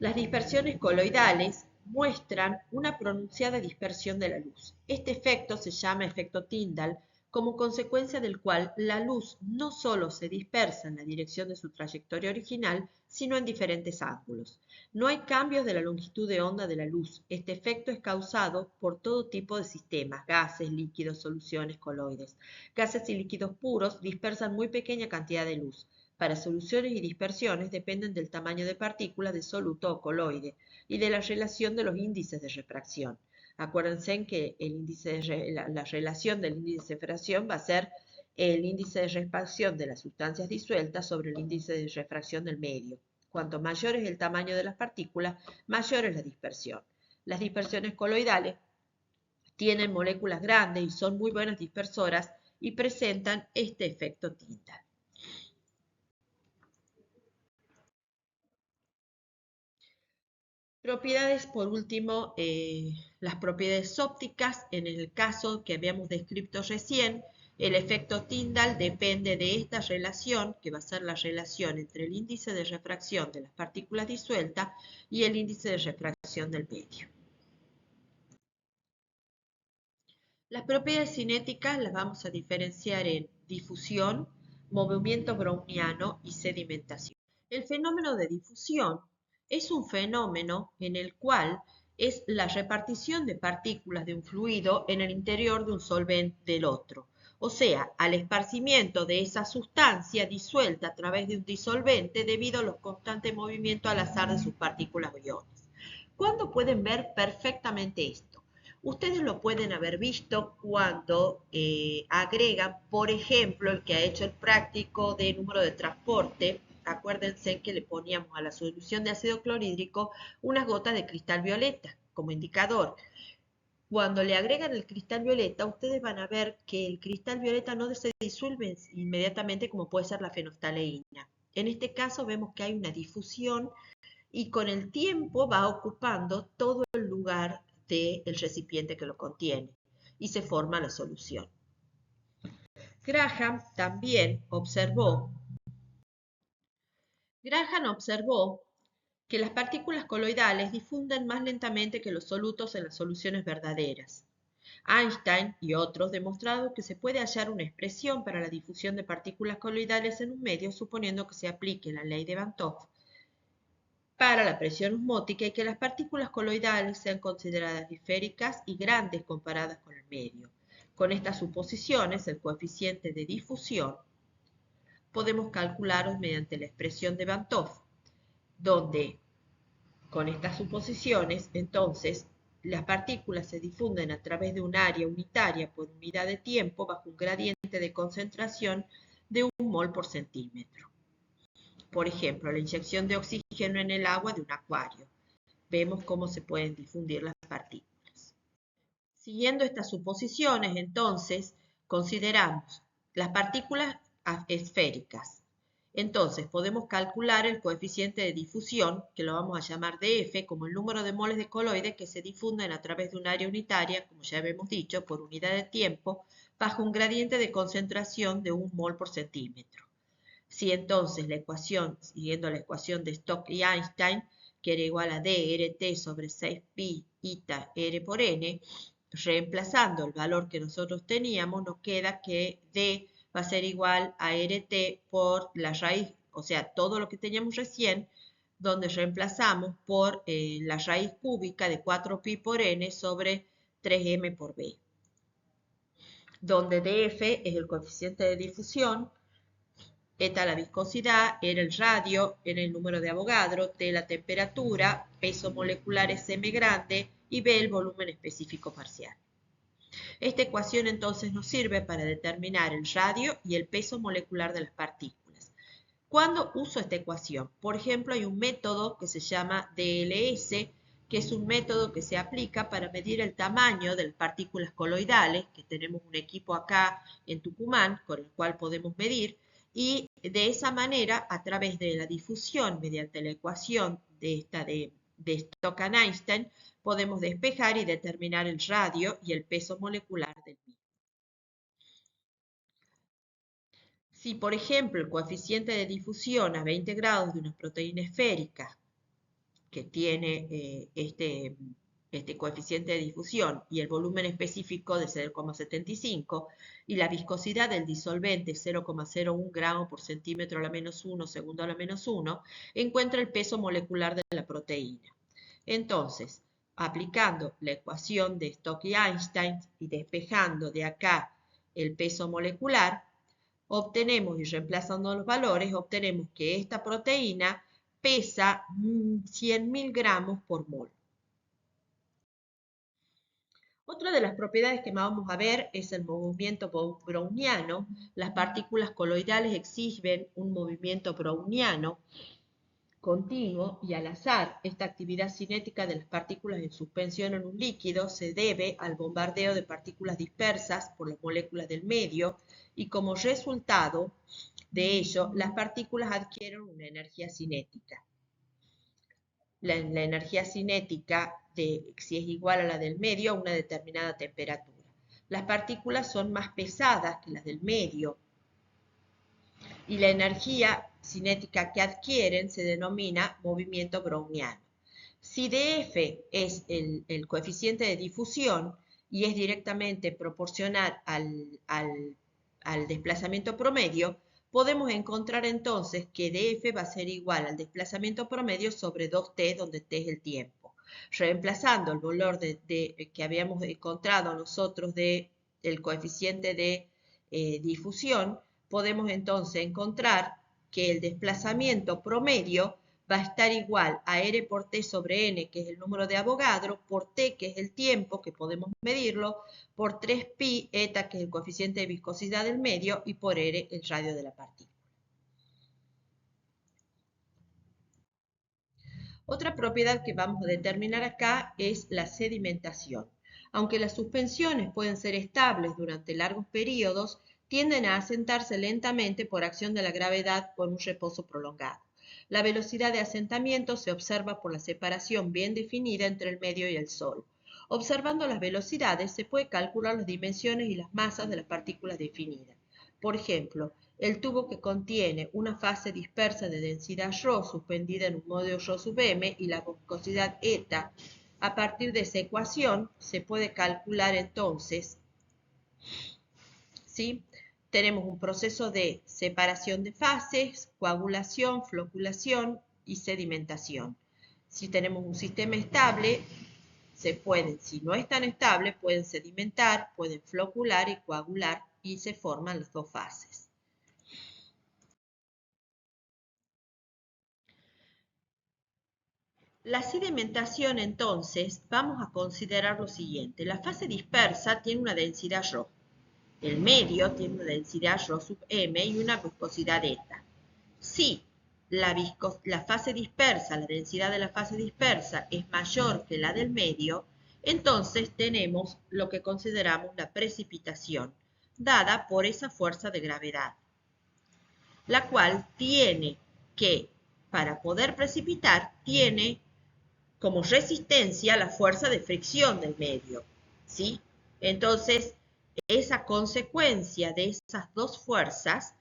Las dispersiones coloidales muestran una pronunciada dispersión de la luz. Este efecto se llama efecto Tyndall, como consecuencia del cual la luz no solo se dispersa en la dirección de su trayectoria original, sino en diferentes ángulos. No hay cambios de la longitud de onda de la luz. Este efecto es causado por todo tipo de sistemas, gases, líquidos, soluciones, coloides. Gases y líquidos puros dispersan muy pequeña cantidad de luz. Para soluciones y dispersiones dependen del tamaño de partículas de soluto o coloide y de la relación de los índices de refracción. Acuérdense que la relación del índice de refracción va a ser el índice de refracción de las sustancias disueltas sobre el índice de refracción del medio. Cuanto mayor es el tamaño de las partículas, mayor es la dispersión. Las dispersiones coloidales tienen moléculas grandes y son muy buenas dispersoras y presentan este efecto Tyndall. Propiedades, por último, las propiedades ópticas. En el caso que habíamos descrito recién, el efecto Tyndall depende de esta relación, que va a ser la relación entre el índice de refracción de las partículas disueltas y el índice de refracción del medio. Las propiedades cinéticas las vamos a diferenciar en difusión, movimiento browniano y sedimentación. El fenómeno de difusión es un fenómeno en el cual es la repartición de partículas de un fluido en el interior de un solvente del otro. O sea, al esparcimiento de esa sustancia disuelta a través de un disolvente debido a los constantes movimientos al azar de sus partículas o iones. ¿Cuándo pueden ver perfectamente esto? Ustedes lo pueden haber visto cuando agregan, por ejemplo, el que ha hecho el práctico de número de transporte. Acuérdense que le poníamos a la solución de ácido clorhídrico unas gotas de cristal violeta como indicador. Cuando le agregan el cristal violeta, ustedes van a ver que el cristal violeta no se disuelve inmediatamente como puede ser la fenolftaleína. En este caso vemos que hay una difusión y con el tiempo va ocupando todo el lugar del recipiente que lo contiene y se forma la solución. Graham observó que las partículas coloidales difunden más lentamente que los solutos en las soluciones verdaderas. Einstein y otros demostraron que se puede hallar una expresión para la difusión de partículas coloidales en un medio suponiendo que se aplique la ley de Van 't Hoff para la presión osmótica y que las partículas coloidales sean consideradas esféricas y grandes comparadas con el medio. Con estas suposiciones, el coeficiente de difusión podemos calcularlo mediante la expresión de Van 't Hoff, donde con estas suposiciones, entonces, las partículas se difunden a través de un área unitaria por unidad de tiempo bajo un gradiente de concentración de 1 mol por centímetro. Por ejemplo, la inyección de oxígeno en el agua de un acuario. Vemos cómo se pueden difundir las partículas. Siguiendo estas suposiciones, entonces, consideramos las partículas esféricas. Entonces, podemos calcular el coeficiente de difusión, que lo vamos a llamar dF, como el número de moles de coloides que se difunden a través de un área unitaria, como ya habíamos dicho, por unidad de tiempo, bajo un gradiente de concentración de 1 mol por centímetro. Si entonces la ecuación, siguiendo la ecuación de Stokes y Einstein, que era igual a dRt sobre 6pi eta r por n, reemplazando el valor que nosotros teníamos, nos queda que d va a ser igual a rt por la raíz, o sea, todo lo que teníamos recién, donde reemplazamos por la raíz cúbica de 4pi por n sobre 3m por b, donde df es el coeficiente de difusión, eta la viscosidad, era el radio, era el número de Avogadro, T la temperatura, peso molecular es m grande y b el volumen específico parcial. Esta ecuación entonces nos sirve para determinar el radio y el peso molecular de las partículas. ¿Cuándo uso esta ecuación? Por ejemplo, hay un método que se llama DLS, que es un método que se aplica para medir el tamaño de las partículas coloidales, que tenemos un equipo acá en Tucumán con el cual podemos medir, y de esa manera, a través de la difusión mediante la ecuación de Stokes-Einstein, podemos despejar y determinar el radio y el peso molecular del mismo. Si, por ejemplo, el coeficiente de difusión a 20 grados de una proteína esférica que tiene este coeficiente de difusión y el volumen específico de 0,75 y la viscosidad del disolvente 0,01 gramos por centímetro a la menos 1, segundo a la menos 1, encuentra el peso molecular de la proteína. Entonces, aplicando la ecuación de Stokes-Einstein y despejando de acá el peso molecular, obtenemos, y reemplazando los valores, obtenemos que esta proteína pesa 100.000 gramos por mol. Otra de las propiedades que vamos a ver es el movimiento browniano. Las partículas coloidales exhiben un movimiento browniano continuo y al azar. Esta actividad cinética de las partículas en suspensión en un líquido se debe al bombardeo de partículas dispersas por las moléculas del medio y como resultado de ello, las partículas adquieren una energía cinética. La energía cinética, si es igual a la del medio, a una determinada temperatura. Las partículas son más pesadas que las del medio y la energía cinética que adquieren se denomina movimiento browniano. Si df es el coeficiente de difusión y es directamente proporcional al desplazamiento promedio, podemos encontrar entonces que df va a ser igual al desplazamiento promedio sobre 2t, donde t es el tiempo. Reemplazando el valor que habíamos encontrado nosotros del coeficiente de difusión, podemos entonces encontrar que el desplazamiento promedio va a estar igual a R por T sobre N, que es el número de Avogadro, por T, que es el tiempo, que podemos medirlo, por 3pi, eta, que es el coeficiente de viscosidad del medio, y por R, el radio de la partícula. Otra propiedad que vamos a determinar acá es la sedimentación. Aunque las suspensiones pueden ser estables durante largos periodos, tienden a asentarse lentamente por acción de la gravedad o en un reposo prolongado. La velocidad de asentamiento se observa por la separación bien definida entre el medio y el Sol. Observando las velocidades se puede calcular las dimensiones y las masas de las partículas definidas. Por ejemplo, el tubo que contiene una fase dispersa de densidad ρ suspendida en un modo ρ sub m y la viscosidad eta. A partir de esa ecuación se puede calcular entonces, ¿sí? Tenemos un proceso de separación de fases, coagulación, floculación y sedimentación. Si tenemos un sistema estable, si no es tan estable, pueden sedimentar, pueden flocular y coagular y se forman las dos fases. La sedimentación, entonces, vamos a considerar lo siguiente. La fase dispersa tiene una densidad ρ. El medio tiene una densidad ρ sub m y una viscosidad eta. Si la fase dispersa, la densidad de la fase dispersa es mayor que la del medio, entonces tenemos lo que consideramos la precipitación, dada por esa fuerza de gravedad, la cual tiene que, para poder precipitar, tiene como resistencia la fuerza de fricción del medio, ¿sí? Entonces, esa consecuencia de esas dos fuerzas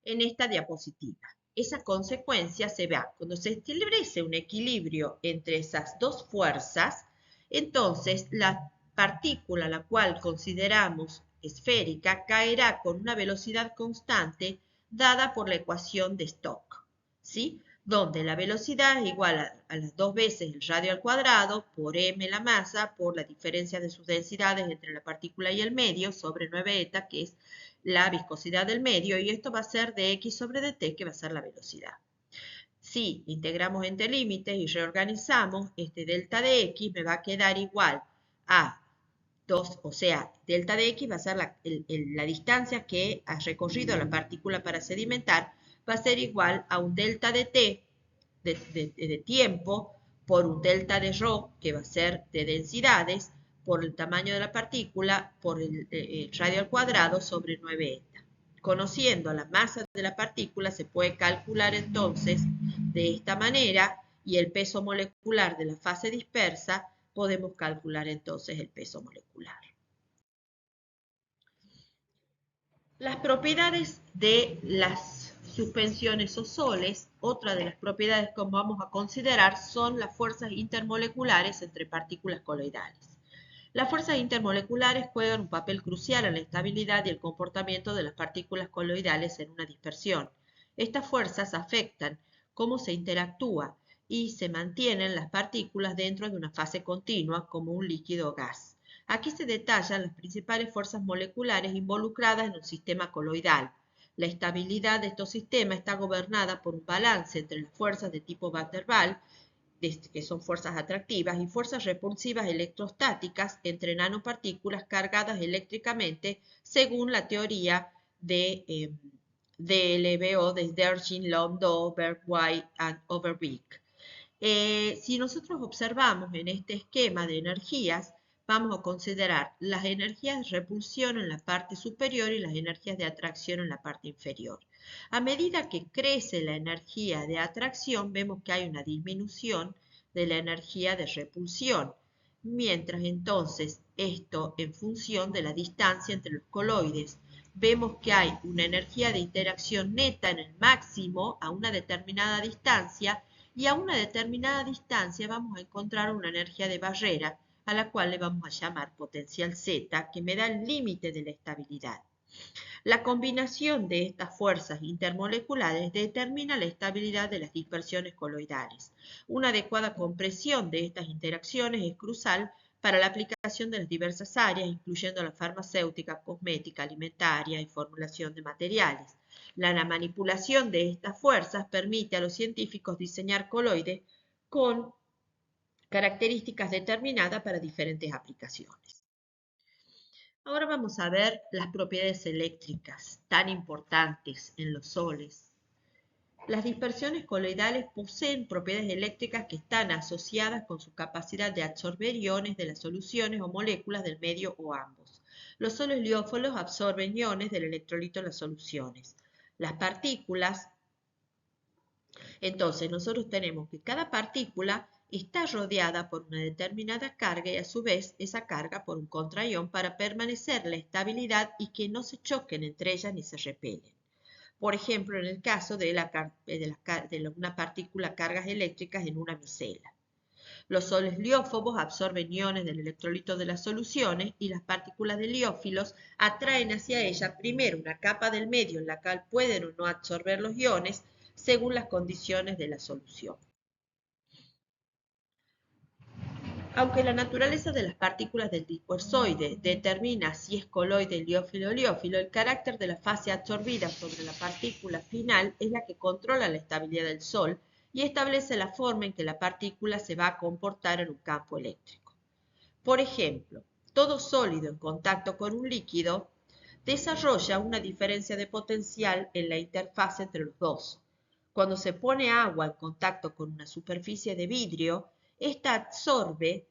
en esta diapositiva. Esa consecuencia se va cuando se establece un equilibrio entre esas dos fuerzas, entonces la partícula la cual consideramos esférica caerá con una velocidad constante dada por la ecuación de Stokes, ¿sí? donde la velocidad es igual a las 2 veces el radio al cuadrado por m la masa por la diferencia de sus densidades entre la partícula y el medio sobre 9 eta, que es la viscosidad del medio, y esto va a ser dx sobre dt, que va a ser la velocidad. Si integramos entre límites y reorganizamos, este delta de x me va a quedar igual a 2, o sea, delta de x va a ser la distancia que ha recorrido la partícula para sedimentar, va a ser igual a un delta de t de tiempo por un delta de ρ, que va a ser de densidades, por el tamaño de la partícula, por el radio al cuadrado sobre 9 eta. Conociendo la masa de la partícula, se puede calcular entonces de esta manera, y el peso molecular de la fase dispersa, podemos calcular entonces el peso molecular. Las propiedades de las suspensiones o soles, otra de las propiedades que vamos a considerar son las fuerzas intermoleculares entre partículas coloidales. Las fuerzas intermoleculares juegan un papel crucial en la estabilidad y el comportamiento de las partículas coloidales en una dispersión. Estas fuerzas afectan cómo se interactúa y se mantienen las partículas dentro de una fase continua como un líquido o gas. Aquí se detallan las principales fuerzas moleculares involucradas en un sistema coloidal. La estabilidad de estos sistemas está gobernada por un balance entre las fuerzas de tipo Van der Waals, que son fuerzas atractivas, y fuerzas repulsivas electrostáticas entre nanopartículas cargadas eléctricamente, según la teoría de LBO de Dershing, Landau, Berg-White y Overbeek. Si nosotros observamos en este esquema de energías, vamos a considerar las energías de repulsión en la parte superior y las energías de atracción en la parte inferior. A medida que crece la energía de atracción, vemos que hay una disminución de la energía de repulsión, mientras entonces esto en función de la distancia entre los coloides. Vemos que hay una energía de interacción neta en el máximo a una determinada distancia, y a una determinada distancia vamos a encontrar una energía de barrera, a la cual le vamos a llamar potencial Z, que me da el límite de la estabilidad. La combinación de estas fuerzas intermoleculares determina la estabilidad de las dispersiones coloidales. Una adecuada compresión de estas interacciones es crucial para la aplicación de las diversas áreas, incluyendo la farmacéutica, cosmética, alimentaria y formulación de materiales. La manipulación de estas fuerzas permite a los científicos diseñar coloides con características determinadas para diferentes aplicaciones. Ahora vamos a ver las propiedades eléctricas tan importantes en los soles. Las dispersiones coloidales poseen propiedades eléctricas que están asociadas con su capacidad de absorber iones de las soluciones o moléculas del medio o ambos. Los soles liófilos absorben iones del electrolito en las soluciones. Las partículas, entonces nosotros tenemos que cada partícula está rodeada por una determinada carga y a su vez esa carga por un contraión para permanecer la estabilidad y que no se choquen entre ellas ni se repelen. Por ejemplo, en el caso de una partícula cargas eléctricas en una micela. Los soles liófobos absorben iones del electrolito de las soluciones y las partículas de liófilos atraen hacia ella primero una capa del medio en la cual pueden o no absorber los iones según las condiciones de la solución. Aunque la naturaleza de las partículas del dispersoide determina si es coloide, liófilo o liófilo, el carácter de la fase absorbida sobre la partícula final es la que controla la estabilidad del Sol y establece la forma en que la partícula se va a comportar en un campo eléctrico. Por ejemplo, todo sólido en contacto con un líquido desarrolla una diferencia de potencial en la interfaz entre los dos. Cuando se pone agua en contacto con una superficie de vidrio, esta absorbe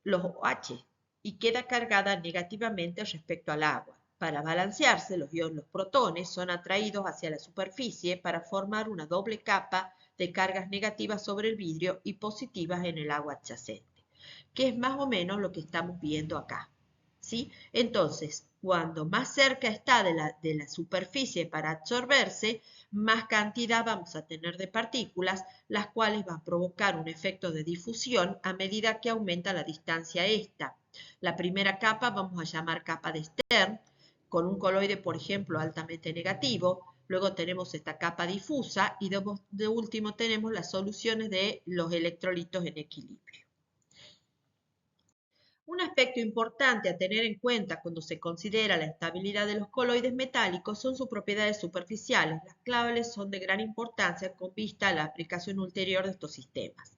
los OH y queda cargada negativamente respecto al agua. Para balancearse, los protones son atraídos hacia la superficie para formar una doble capa de cargas negativas sobre el vidrio y positivas en el agua adyacente, que es más o menos lo que estamos viendo acá. ¿Sí? Entonces, cuando más cerca está de la superficie para absorberse, más cantidad vamos a tener de partículas, las cuales van a provocar un efecto de difusión a medida que aumenta la distancia esta. La primera capa vamos a llamar capa de Stern, con un coloide, por ejemplo, altamente negativo. Luego tenemos esta capa difusa y de último tenemos las soluciones de los electrolitos en equilibrio. Un aspecto importante a tener en cuenta cuando se considera la estabilidad de los coloides metálicos son sus propiedades superficiales, las cuales son de gran importancia con vista a la aplicación ulterior de estos sistemas.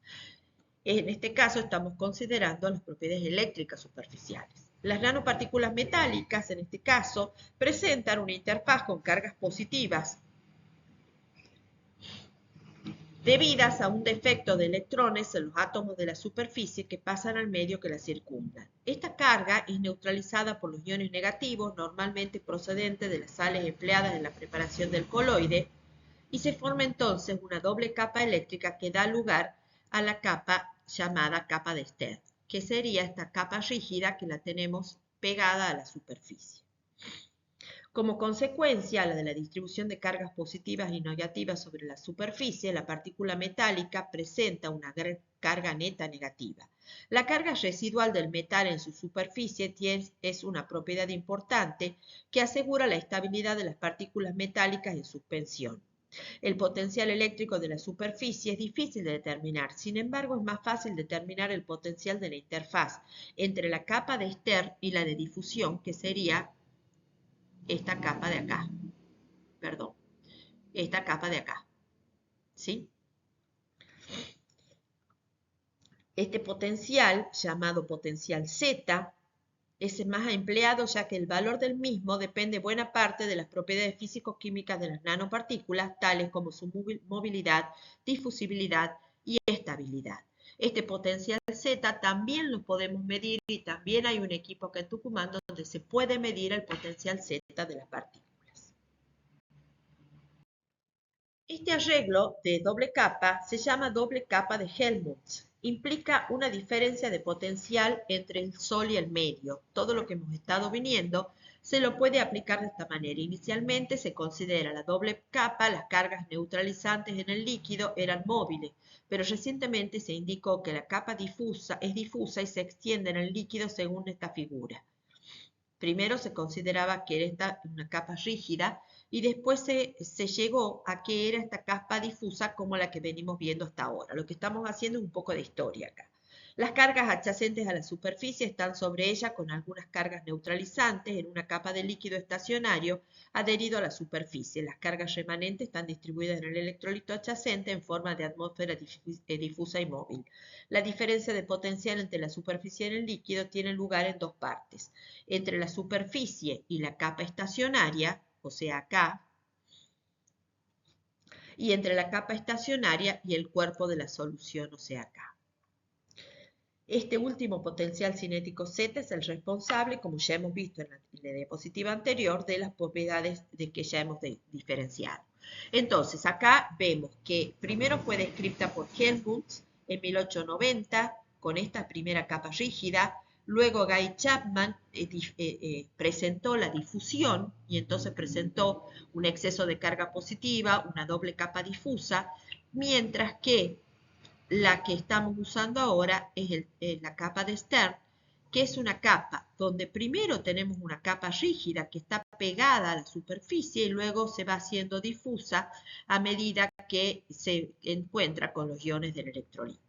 En este caso estamos considerando las propiedades eléctricas superficiales. Las nanopartículas metálicas, en este caso, presentan una interfaz con cargas positivas debidas a un defecto de electrones en los átomos de la superficie que pasan al medio que la circundan. Esta carga es neutralizada por los iones negativos, normalmente procedentes de las sales empleadas en la preparación del coloide, y se forma entonces una doble capa eléctrica que da lugar a la capa llamada capa de Stern, que sería esta capa rígida que la tenemos pegada a la superficie. Como consecuencia de la distribución de cargas positivas y negativas sobre la superficie, la partícula metálica presenta una carga neta negativa. La carga residual del metal en su superficie es una propiedad importante que asegura la estabilidad de las partículas metálicas en suspensión. El potencial eléctrico de la superficie es difícil de determinar, sin embargo es más fácil determinar el potencial de la interfaz entre la capa de Stern y la de difusión, que sería esta capa de acá, esta capa de acá, ¿sí? Este potencial, llamado potencial Z, es más empleado ya que el valor del mismo depende buena parte de las propiedades físico-químicas de las nanopartículas, tales como su movilidad, difusibilidad y estabilidad. Este potencial Z también lo podemos medir y también hay un equipo acá en Tucumán donde se puede medir el potencial Z de las partículas. Este arreglo de doble capa se llama doble capa de Helmholtz. Implica una diferencia de potencial entre el Sol y el medio. Todo lo que hemos estado viendo se lo puede aplicar de esta manera. Inicialmente se considera la doble capa, las cargas neutralizantes en el líquido eran móviles, pero recientemente se indicó que la capa es difusa y se extiende en el líquido según esta figura. Primero se consideraba que era una capa rígida y después se llegó a que era esta capa difusa como la que venimos viendo hasta ahora. Lo que estamos haciendo es un poco de historia acá. Las cargas adyacentes a la superficie están sobre ella con algunas cargas neutralizantes en una capa de líquido estacionario adherido a la superficie. Las cargas remanentes están distribuidas en el electrolito adyacente en forma de atmósfera difusa y móvil. La diferencia de potencial entre la superficie y el líquido tiene lugar en dos partes. Entre la superficie y la capa estacionaria, o sea acá, y entre la capa estacionaria y el cuerpo de la solución, o sea acá. Este último potencial cinético Z es el responsable, como ya hemos visto en la diapositiva anterior, de las propiedades de que ya hemos diferenciado. Entonces, acá vemos que primero fue descrita por Helmholtz en 1890 con esta primera capa rígida. Luego Guy Chapman presentó la difusión y entonces presentó un exceso de carga positiva, una doble capa difusa, mientras que la que estamos usando ahora es la capa de Stern, que es una capa donde primero tenemos una capa rígida que está pegada a la superficie y luego se va haciendo difusa a medida que se encuentra con los iones del electrolito.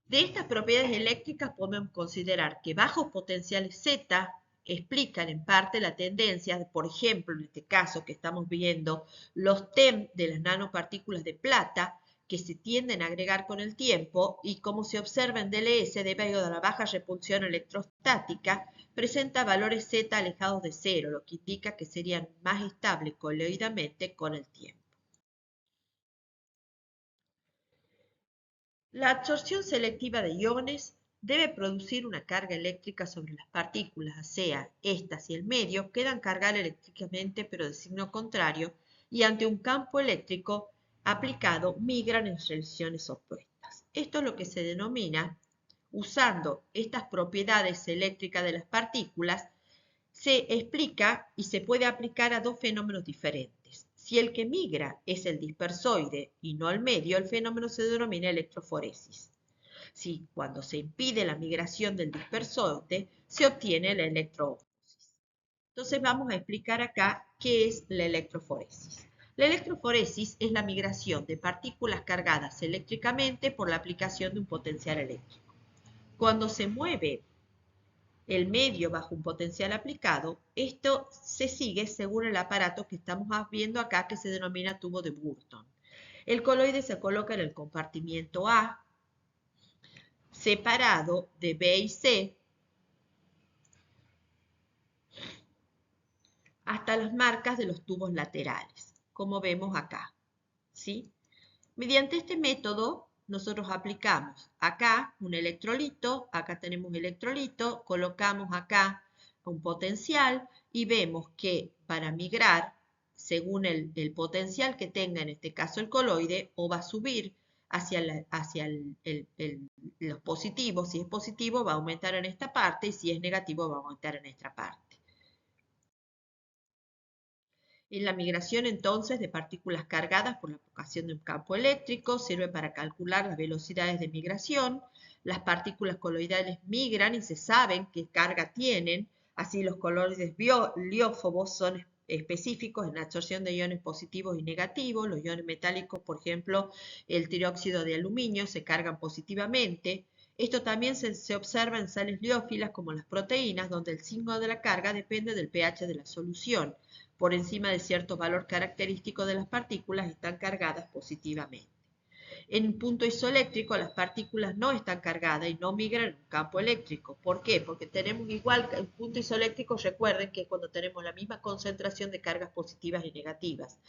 De estas propiedades eléctricas podemos considerar que bajos potenciales Z explican en parte la tendencia, por ejemplo, en este caso que estamos viendo, los TEM de las nanopartículas de plata, que se tienden a agregar con el tiempo y como se observa en DLS debido a la baja repulsión electrostática, presenta valores Z alejados de cero, lo que indica que serían más estables coloidamente con el tiempo. La absorción selectiva de iones debe producir una carga eléctrica sobre las partículas, o sea, estas y el medio quedan cargadas eléctricamente pero de signo contrario y ante un campo eléctrico aplicado migran en direcciones opuestas. Esto es lo que se denomina, usando estas propiedades eléctricas de las partículas, se explica y se puede aplicar a dos fenómenos diferentes. Si el que migra es el dispersoide y no el medio, el fenómeno se denomina electroforesis. Si cuando se impide la migración del dispersoide, se obtiene la electroósmosis. Entonces vamos a explicar acá qué es la electroforesis. La electroforesis es la migración de partículas cargadas eléctricamente por la aplicación de un potencial eléctrico. Cuando se mueve el medio bajo un potencial aplicado, esto se sigue según el aparato que estamos viendo acá, que se denomina tubo de Burton. El coloide se coloca en el compartimiento A, separado de B y C, hasta las marcas de los tubos laterales, como vemos acá, ¿sí? Mediante este método, nosotros aplicamos acá un electrolito, acá tenemos electrolito, colocamos acá un potencial y vemos que para migrar, según el potencial que tenga, en este caso el coloide, o va a subir hacia los positivos, si es positivo va a aumentar en esta parte y si es negativo va a aumentar en esta parte. En la migración entonces de partículas cargadas por la aplicación de un campo eléctrico sirve para calcular las velocidades de migración. Las partículas coloidales migran y se saben qué carga tienen. Así los coloides liófobos son específicos en la absorción de iones positivos y negativos. Los iones metálicos, por ejemplo, el trióxido de aluminio, se cargan positivamente. Esto también se observa en sales liófilas como las proteínas, donde el signo de la carga depende del pH de la solución. Por encima de cierto valor característico de las partículas están cargadas positivamente. En un punto isoeléctrico las partículas no están cargadas y no migran en un campo eléctrico. ¿Por qué? Porque tenemos igual que un punto isoeléctrico, recuerden que es cuando tenemos la misma concentración de cargas positivas y negativas.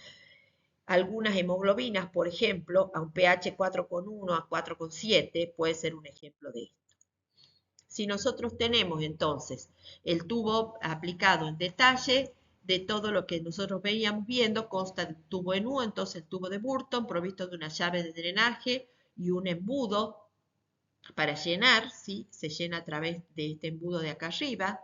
Algunas hemoglobinas, por ejemplo, a un pH 4,1 a 4,7 puede ser un ejemplo de esto. Si nosotros tenemos entonces el tubo aplicado en detalle, de todo lo que nosotros veíamos viendo, consta de un tubo en U, entonces el tubo de Burton, provisto de una llave de drenaje y un embudo para llenar, ¿sí? Se llena a través de este embudo de acá arriba.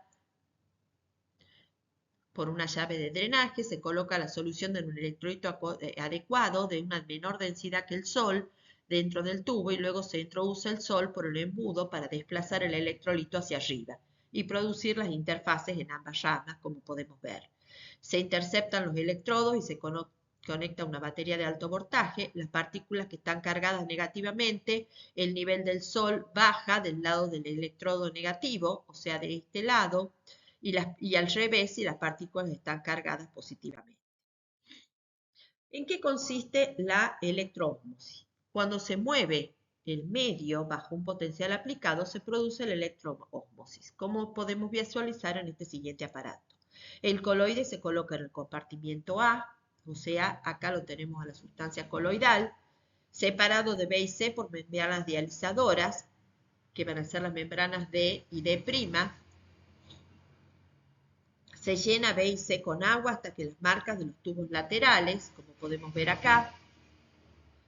Por una llave de drenaje se coloca la solución de un electrolito adecuado de una menor densidad que el sol dentro del tubo y luego se introduce el sol por el embudo para desplazar el electrolito hacia arriba y producir las interfaces en ambas ramas, como podemos ver. Se interceptan los electrodos y se conecta una batería de alto voltaje. Las partículas que están cargadas negativamente, el nivel del sol baja del lado del electrodo negativo, o sea, de este lado, y al revés si las partículas están cargadas positivamente. ¿En qué consiste la electroósmosis? Cuando se mueve el medio bajo un potencial aplicado, se produce la electroósmosis, como podemos visualizar en este siguiente aparato. El coloide se coloca en el compartimiento A, o sea, acá lo tenemos a la sustancia coloidal, separado de B y C por membranas dializadoras, que van a ser las membranas D y D'. Se llena B y C con agua hasta que las marcas de los tubos laterales, como podemos ver acá,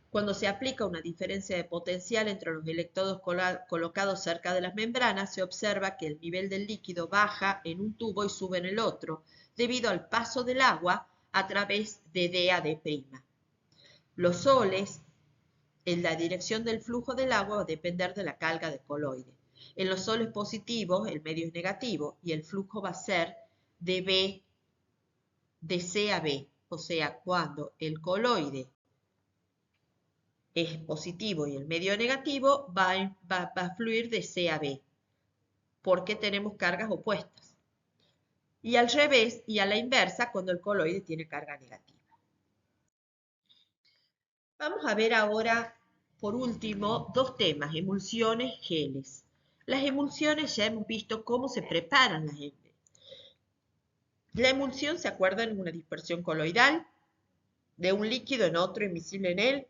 cuando se aplica una diferencia de potencial entre los electrodos colocados cerca de las membranas, se observa que el nivel del líquido baja en un tubo y sube en el otro, debido al paso del agua a través de D a D'. Los soles en la dirección del flujo del agua va a depender de la carga del coloide. En los soles positivos, el medio es negativo y el flujo va a ser de C a B. O sea, cuando el coloide es positivo y el medio negativo, va a fluir de C a B, porque tenemos cargas opuestas. Y al revés y a la inversa cuando el coloide tiene carga negativa. Vamos a ver ahora, por último, dos temas, emulsiones, geles. Las emulsiones ya hemos visto cómo se preparan las emulsiones. La emulsión, ¿se acuerdan? Es una dispersión coloidal de un líquido en otro invisible en él,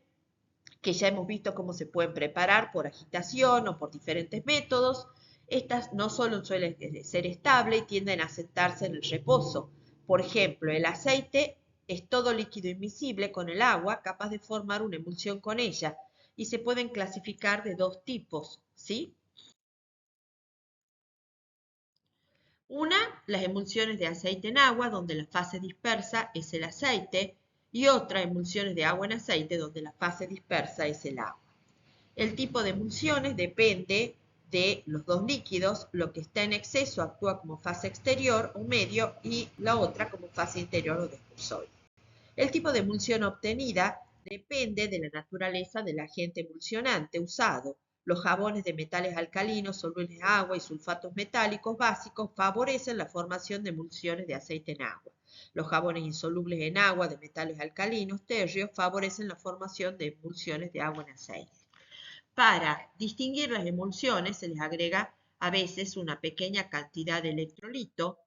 que ya hemos visto cómo se pueden preparar por agitación o por diferentes métodos. Estas no solo suelen ser estables y tienden a sentarse en el reposo. Por ejemplo, el aceite es todo líquido invisible con el agua, capaz de formar una emulsión con ella, y se pueden clasificar de dos tipos, ¿sí? Una, las emulsiones de aceite en agua, donde la fase dispersa es el aceite, y otra, emulsiones de agua en aceite, donde la fase dispersa es el agua. El tipo de emulsiones depende de los dos líquidos, lo que está en exceso actúa como fase exterior o medio y la otra como fase interior o dispersoide. El tipo de emulsión obtenida depende de la naturaleza del agente emulsionante usado. Los jabones de metales alcalinos, solubles en agua y sulfatos metálicos básicos favorecen la formación de emulsiones de aceite en agua. Los jabones insolubles en agua de metales alcalinos térreos favorecen la formación de emulsiones de agua en aceite. Para distinguir las emulsiones se les agrega a veces una pequeña cantidad de electrolito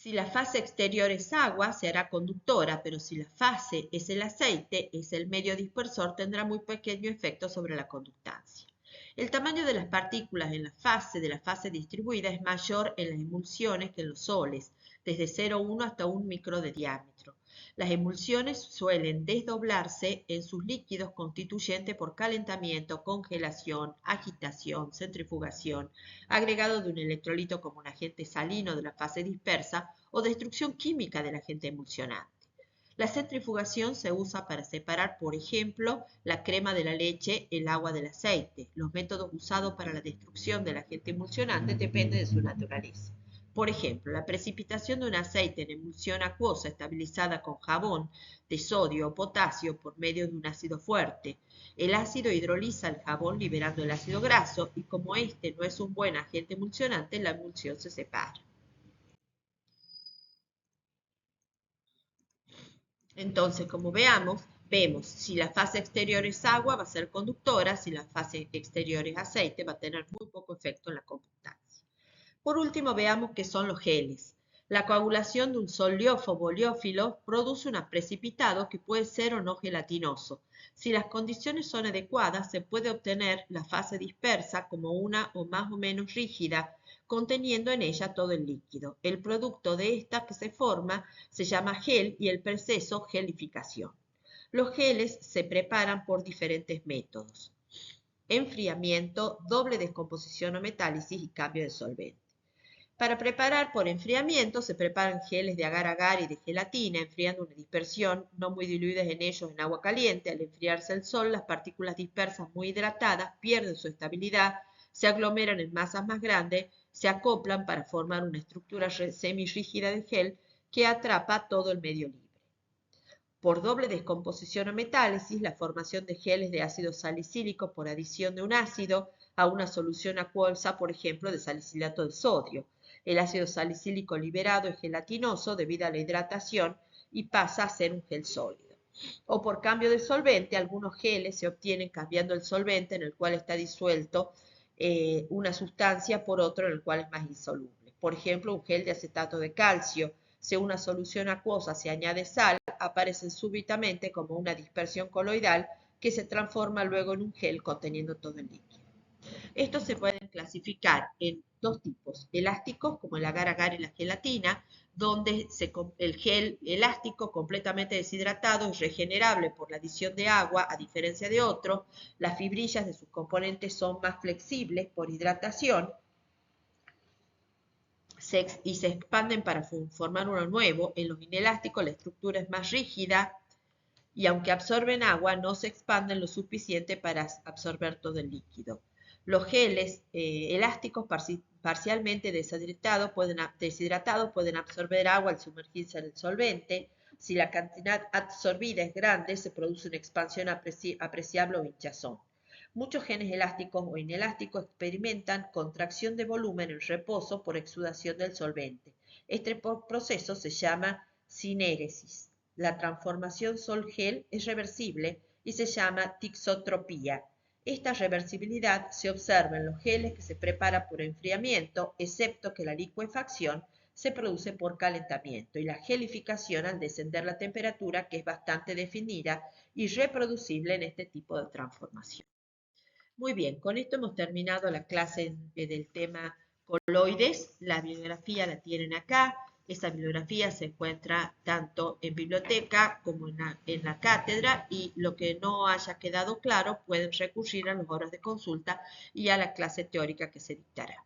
Si la fase exterior es agua, se hará conductora, pero si la fase es el aceite, es el medio dispersor, tendrá muy pequeño efecto sobre la conductancia. El tamaño de las partículas en la fase de la fase distribuida es mayor en las emulsiones que en los soles, desde 0,1 hasta 1 micro de diámetro. Las emulsiones suelen desdoblarse en sus líquidos constituyentes por calentamiento, congelación, agitación, centrifugación, agregado de un electrolito como un agente salino de la fase dispersa o destrucción química del agente emulsionante. La centrifugación se usa para separar, por ejemplo, la crema de la leche, el agua del aceite. Los métodos usados para la destrucción del agente emulsionante dependen de su naturaleza. Por ejemplo, la precipitación de un aceite en emulsión acuosa estabilizada con jabón de sodio o potasio por medio de un ácido fuerte. El ácido hidroliza el jabón liberando el ácido graso y como este no es un buen agente emulsionante, la emulsión se separa. Entonces, como vemos si la fase exterior es agua va a ser conductora, si la fase exterior es aceite va a tener muy poco efecto en la conductancia. Por último, veamos qué son los geles. La coagulación de un soliófobo oleófilo produce un precipitado que puede ser o no gelatinoso. Si las condiciones son adecuadas, se puede obtener la fase dispersa como una o más o menos rígida, conteniendo en ella todo el líquido. El producto de esta que se forma se llama gel y el proceso gelificación. Los geles se preparan por diferentes métodos: enfriamiento, doble descomposición o metálisis y cambio de solvente. Para preparar por enfriamiento se preparan geles de agar-agar y de gelatina, enfriando una dispersión no muy diluidas en ellos en agua caliente. Al enfriarse el sol, las partículas dispersas muy hidratadas pierden su estabilidad, se aglomeran en masas más grandes, se acoplan para formar una estructura semirrígida de gel que atrapa todo el medio libre. Por doble descomposición o metálisis, la formación de geles de ácido salicílico por adición de un ácido a una solución acuosa, por ejemplo, de salicilato de sodio. El ácido salicílico liberado es gelatinoso debido a la hidratación y pasa a ser un gel sólido. O por cambio de solvente, algunos geles se obtienen cambiando el solvente en el cual está disuelto una sustancia por otro en el cual es más insoluble. Por ejemplo, un gel de acetato de calcio. Si a una solución acuosa se añade sal, aparecen súbitamente como una dispersión coloidal que se transforma luego en un gel conteniendo todo el líquido. Estos se pueden clasificar en dos tipos: elásticos, como el agar-agar y la gelatina, donde el gel elástico completamente deshidratado es regenerable por la adición de agua, a diferencia de otros. Las fibrillas de sus componentes son más flexibles por hidratación y se expanden para formar uno nuevo. En los inelásticos la estructura es más rígida y aunque absorben agua, no se expanden lo suficiente para absorber todo el líquido. Los geles elásticos parcialmente deshidratados pueden absorber agua al sumergirse en el solvente. Si la cantidad absorbida es grande, se produce una expansión apreciable o hinchazón. Muchos genes elásticos o inelásticos experimentan contracción de volumen en reposo por exudación del solvente. Este proceso se llama sinéresis. La transformación sol-gel es reversible y se llama tixotropía. Esta reversibilidad se observa en los geles que se preparan por enfriamiento, excepto que la licuefacción se produce por calentamiento y la gelificación al descender la temperatura, que es bastante definida y reproducible en este tipo de transformación. Muy bien, con esto hemos terminado la clase del tema coloides. La bibliografía la tienen acá. Esa bibliografía se encuentra tanto en biblioteca como en la cátedra, y lo que no haya quedado claro pueden recurrir a las horas de consulta y a la clase teórica que se dictará.